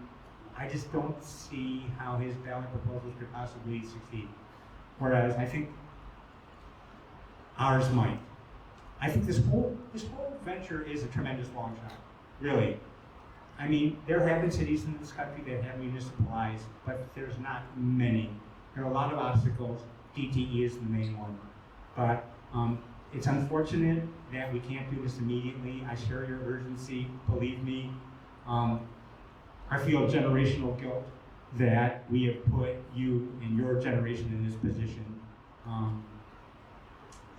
I just don't see how his ballot proposals could possibly succeed. Whereas I think ours might. I think this whole venture is a tremendous long shot, really. I mean, there have been cities in this country that have municipalized, but there's not many. There are a lot of obstacles. DTE is the main one. But it's unfortunate that we can't do this immediately. I share your urgency, believe me. I feel generational guilt that we have put you and your generation in this position.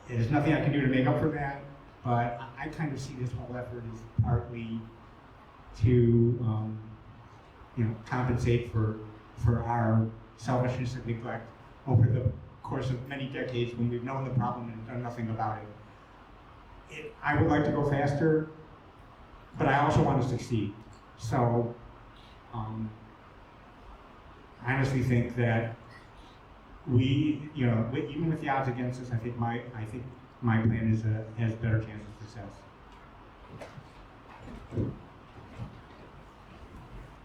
There's nothing I can do to make up for that, but I kind of see this whole effort as partly to compensate for our selfishness and neglect over the course of many decades when we've known the problem and done nothing about it. I would like to go faster, but I also want to succeed. So, I honestly think that we, even with the odds against us, I think my plan has a better chance of success.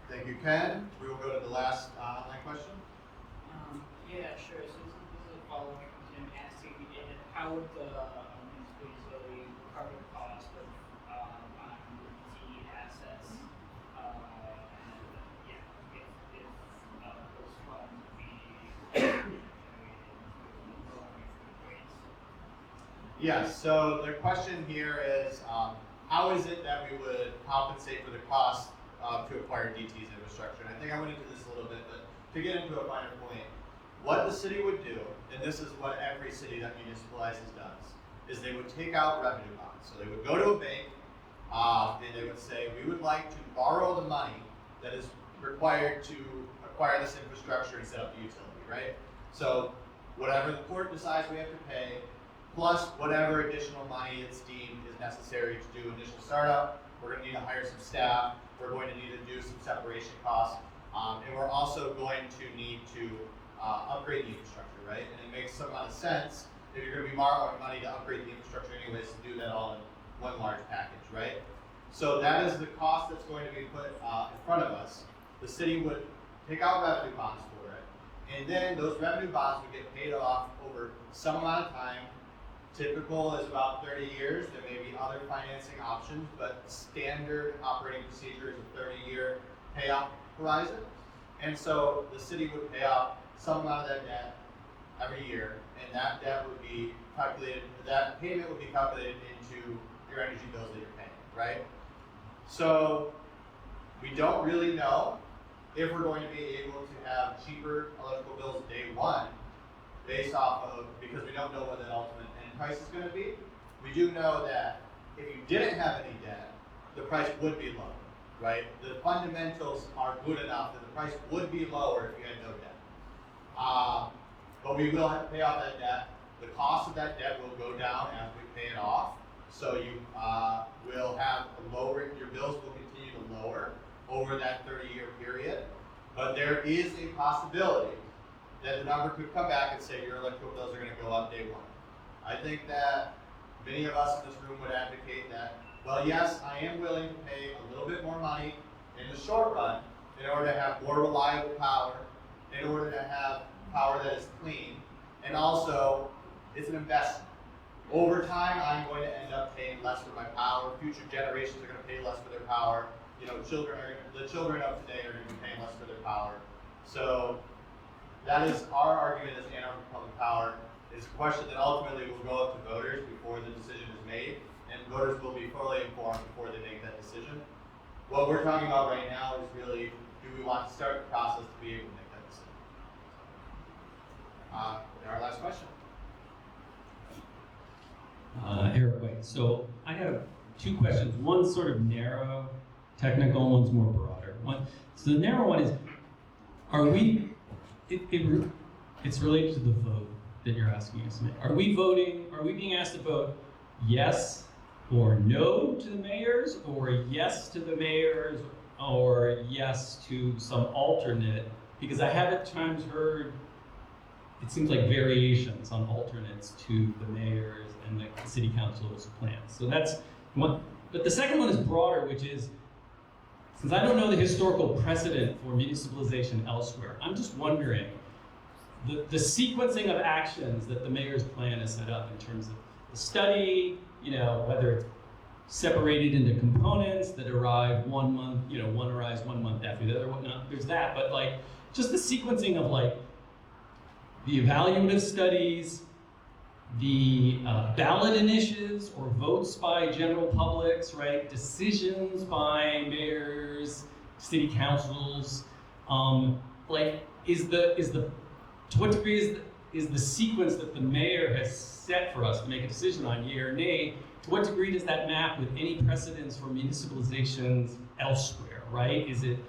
Thank you, Ken. We will go to the last online question. Yeah, sure. So this is a follow-up from Tim asking, how would the municipal utility recover the cost of on-duty assets? And yeah, if those funds would be generated through lowering rates. Yes, so the question here is, how is it that we would compensate for the cost to acquire DT's infrastructure? And I think I went into this a little bit, but to get into a finer point, what the city would do, and this is what every city that municipalizes does, is they would take out revenue bonds. So they would go to a bank, and they would say, we would like to borrow the money that is required to acquire this infrastructure and set up the utility, right? So whatever the court decides we have to pay, plus whatever additional money it's deemed is necessary to do initial startup. We're going to need to hire some staff. We're going to need to do some separation costs. And we're also going to need to upgrade the infrastructure, right? And it makes some amount of sense if you're going to be borrowing money to upgrade the infrastructure anyways to do that all in one large package, right? So that is the cost that's going to be put in front of us. The city would take out revenue bonds for it, and then those revenue bonds would get paid off over some amount of time. Typical is about 30 years. There may be other financing options, but standard operating procedure is a 30-year payoff horizon. And so the city would pay off some amount of that debt every year, and that debt would be calculated, that payment would be calculated into your energy bills that you're paying, right? So we don't really know if we're going to be able to have cheaper electrical bills day one based off of, because we don't know what that ultimate end price is going to be. We do know that if you didn't have any debt, the price would be lower, right? The fundamentals are good enough that the price would be lower if you had no debt. But we will have to pay off that debt. The cost of that debt will go down as we pay it off. So you will have a lower, your bills will continue to lower over that 30-year period. But there is a possibility that the number could come back and say your electrical bills are going to go up day one. I think that many of us in this room would advocate that, well, yes, I am willing to pay a little bit more money in the short run in order to have more reliable power, in order to have power that is clean, and also it's an investment. Over time, I'm going to end up paying less for my power. Future generations are going to pay less for their power. You know, the children of today are going to be paying less for their power. So that is our argument as Ann Arbor Public Power. It's a question that ultimately will go up to voters before the decision is made, and voters will be fully informed before they make that decision. What we're talking about right now is really, do we want to start the process to be able to make that decision? Our last question. Eric White. So I have two questions. One's sort of narrow, technical, one's more broader. So the narrow one is, are we, it's related to the vote that you're asking us to make. Are we being asked to vote yes or no to the mayors, or yes to the mayors, or yes to some alternate? Because I have at times heard, it seems like variations on alternates to the mayors and the city council's plans. So that's one. But the second one is broader, which is, since I don't know the historical precedent for municipalization elsewhere, I'm just wondering, the sequencing of actions that the mayor's plan has set up in terms of the study, whether it's separated into components that arrive 1 month, one arrives 1 month after the other, whatnot, there's that, but like, just the sequencing of like, the evaluative studies, the ballot initiatives or votes by general publics, right? Decisions by mayors, city councils, to what degree is the sequence that the mayor has set for us to make a decision on, yea or nay, to what degree does that map with any precedents for municipalizations elsewhere, right? Is it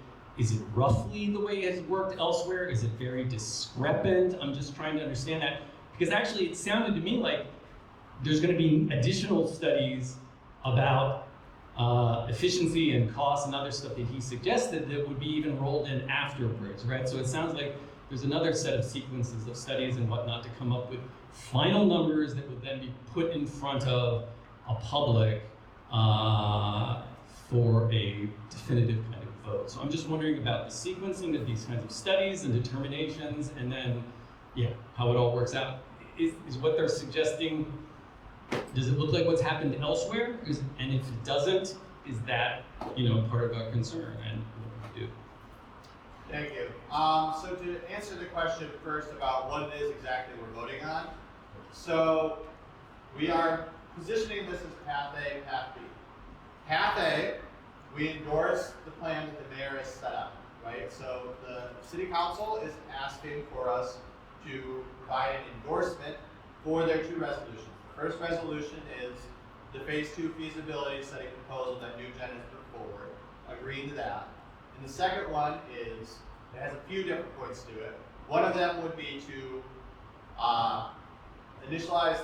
roughly the way it has worked elsewhere? Is it very discrepant? I'm just trying to understand that, because actually it sounded to me like there's going to be additional studies about efficiency and cost and other stuff that he suggested that would be even rolled in afterwards, right? So it sounds like there's another set of sequences of studies and whatnot to come up with final numbers that would then be put in front of a public for a definitive kind of vote. So I'm just wondering about the sequencing of these kinds of studies and determinations, and then, yeah, how it all works out. Is what they're suggesting, does it look like what's happened elsewhere? And if it doesn't, is that, part of our concern and what we do? Thank you. So to answer the question first about what it is exactly we're voting on, so we are positioning this as Path A, Path B. Path A, we endorse the plan that the mayor has set up, right? So the city council is asking for us to provide an endorsement for their two resolutions. The first resolution is the phase 2 feasibility study proposal that New Gen has put forward, agreeing to that. And the second one is, it has a few different points to it. One of them would be to initialize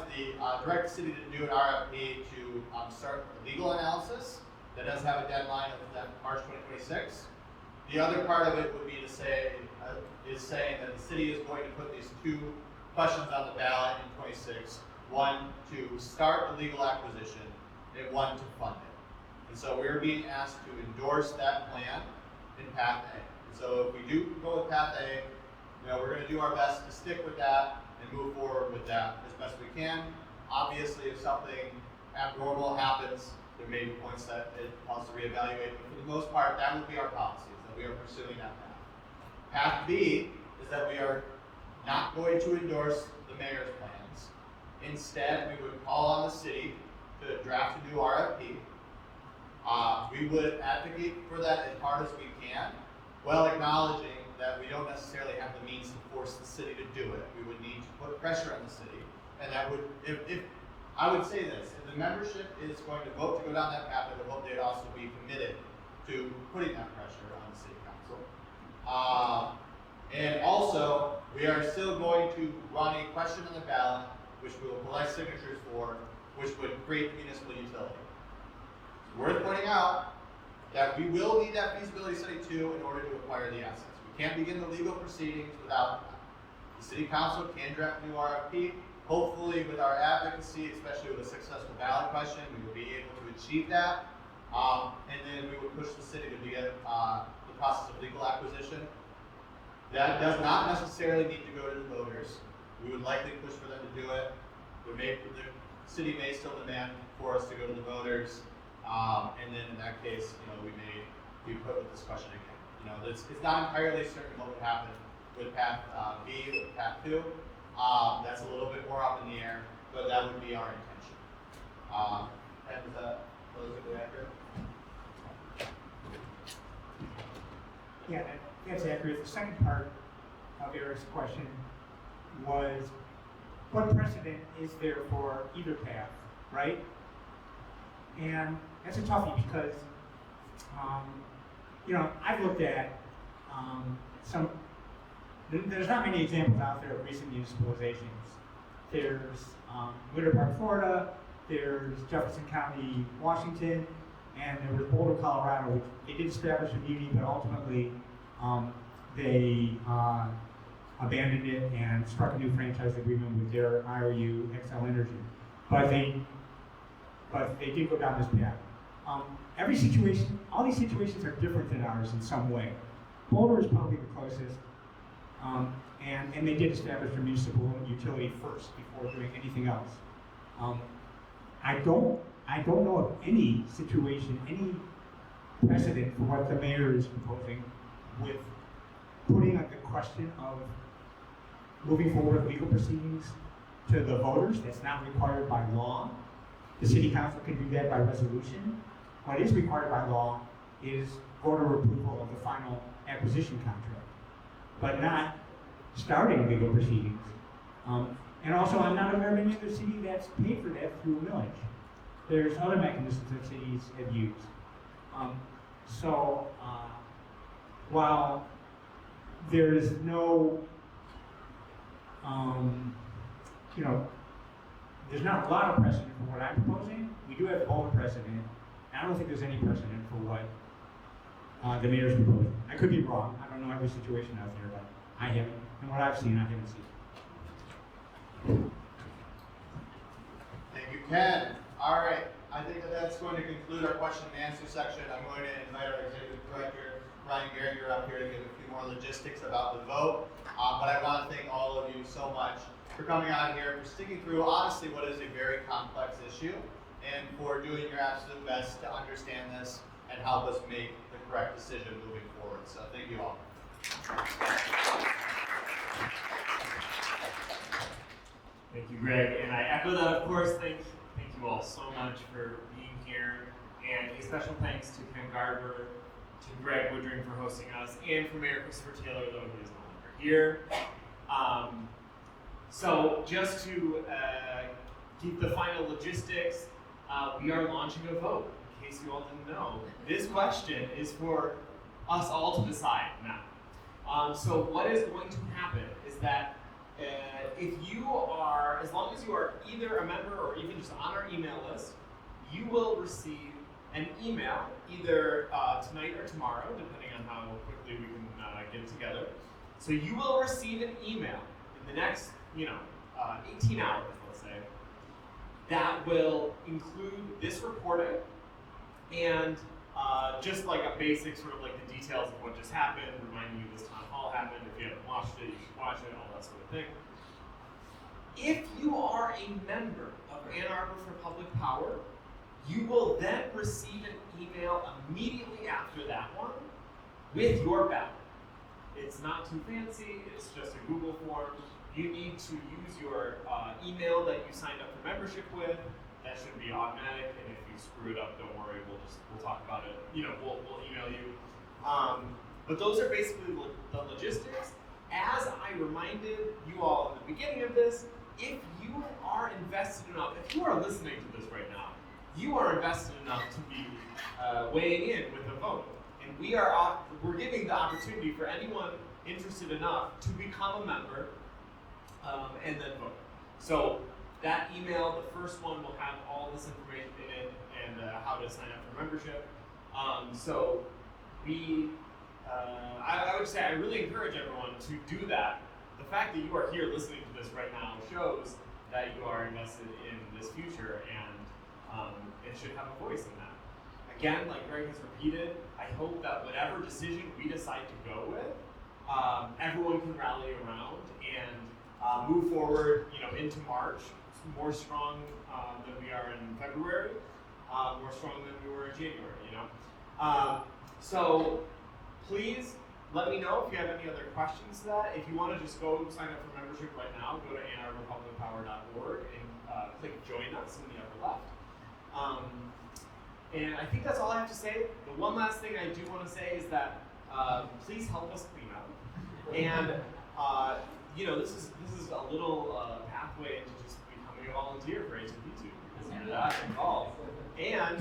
direct the city to do an RFP to start the legal analysis. That does have a deadline of March 2026. The other part of it would be to say, saying that the city is going to put these two questions on the ballot in 26. One, to start the legal acquisition, and one, to fund it. And so we're being asked to endorse that plan in Path A. And so if we do go with Path A, we're going to do our best to stick with that and move forward with that as best we can. Obviously, if something abnormal happens, there may be points that it wants to reevaluate, but for the most part, that would be our policy, is that we are pursuing that path. Path B is that we are not going to endorse the mayor's plans. Instead, we would call on the city to draft a new RFP. We would advocate for that as hard as we can, while acknowledging that we don't necessarily have the means to force the city to do it. We would need to put pressure on the city, and that would, if I would say this, if the membership is going to vote to go down that path, I would hope they'd also be committed to putting that pressure on the city council. And also, we are still going to run a question on the ballot, which we will collect signatures for, which would create the municipal utility. It's worth pointing out that we will need that feasibility study too in order to acquire the assets. We can't begin the legal proceedings without that. The city council can draft a new RFP. Hopefully, with our advocacy, especially with a successful ballot question, we will be able to achieve that. And then we would push the city to begin the process of legal acquisition. That does not necessarily need to go to the voters. We would likely push for them to do it. The city may still demand for us to go to the voters. And then in that case, we may be put with this question again. It's not entirely certain what would happen with Path B or Path 2. That's a little bit more up in the air, but that would be our intention. And is that politically accurate? Yeah, that's accurate. The second part of Eric's question was, what precedent is there for either path, right? And that's a toughie because, I've looked at there's not many examples out there of recent municipalizations. There's Winter Park, Florida, there's Jefferson County, Washington, and there was Boulder, Colorado, which they did establish a muni, but ultimately they abandoned it and struck a new franchise agreement with their IOU, XL Energy. But they did go down this path. Every situation, all these situations are different than ours in some way. Boulder is probably the closest, and they did establish a municipal utility first before doing anything else. I don't know of any situation, any precedent for what the mayor is proposing with putting the question of moving forward with legal proceedings to the voters. That's not required by law. The city council can do that by resolution. What is required by law is voter approval of the final acquisition contract, but not starting legal proceedings. And also, I'm not aware of any other city that's paid for that through a millage. There's other mechanisms that cities have used. While there is no, there's not a lot of precedent for what I'm proposing. We do have all the precedent. I don't think there's any precedent for what the mayor's proposing. I could be wrong. I don't know every situation out there, but I haven't, and what I've seen, I haven't seen. Thank you, Ken. All right, I think that that's going to conclude our question and answer section. I'm going to invite our executive director, Ryan Gehringer, up here to give a few more logistics about the vote. But I want to thank all of you so much for coming out here, for sticking through honestly what is a very complex issue, and for doing your absolute best to understand this and help us make the correct decision moving forward. So thank you all. Thank you, Greg. And I echo that, of course. Thank you all so much for being here. And a special thanks to Ken Garber, to Greg Woodring for hosting us, and for Mayor Christopher Taylor, though he is no longer here. So just to keep the final logistics, we are launching a vote. In case you all didn't know, this question is for us all to decide now. So what is going to happen is that if you are, as long as you are either a member or even just on our email list, you will receive an email either tonight or tomorrow, depending on how quickly we can get it together. So you will receive an email in the next, 18 hours, let's say, that will include this recording and just like a basic sort of like the details of what just happened, reminding you this town hall happened. If you haven't watched it, you should watch it, all that sort of thing. If you are a member of Ann Arbor for Public Power, you will then receive an email immediately after that one with your ballot. It's not too fancy, it's just a Google form. You need to use your email that you signed up for membership with. That should be automatic, and if you screw it up, don't worry, we'll talk about it. We'll email you. But those are basically the logistics. As I reminded you all in the beginning of this, if you are invested enough, if you are listening to this right now, you are invested enough to be weighing in with a vote. And we're giving the opportunity for anyone interested enough to become a member and then vote. So that email, the first one, will have all this information in it and how to sign up for membership. So I would say I really encourage everyone to do that. The fact that you are here listening to this right now shows that you are invested in this future, and it should have a voice in that. Again, like Greg has repeated, I hope that whatever decision we decide to go with, everyone can rally around and move forward, into March, more strong than we are in February, more strong than we were in January. So please let me know if you have any other questions to that. If you want to just go sign up for membership right now, go to AnnArborPublicPower.org and click Join Us in the upper left. And I think that's all I have to say. The one last thing I do want to say is that please help us clean up. And this is a little pathway into just becoming a volunteer for A2P2 because you're that involved. And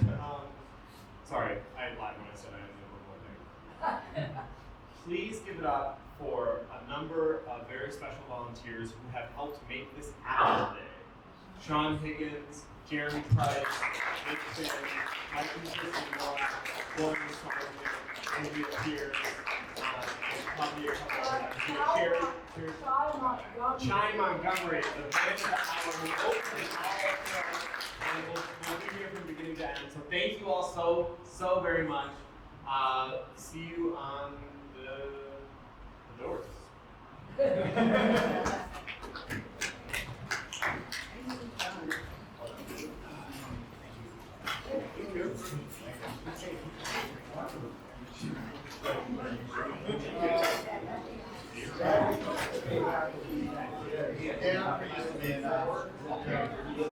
sorry, I lied when I said I had one more thing. Please give it up for a number of very special volunteers who have helped make this happen today. Sean Higgins, Jeremy Price, Nick Finn, Mike Christopher, Lauren Sargent, Andrea Pierce, and probably a couple of Chai Montgomery, the band of the hour, who opened it all up for us, and we'll be here from beginning to end. So thank you all so very much. See you on the doors. Yeah,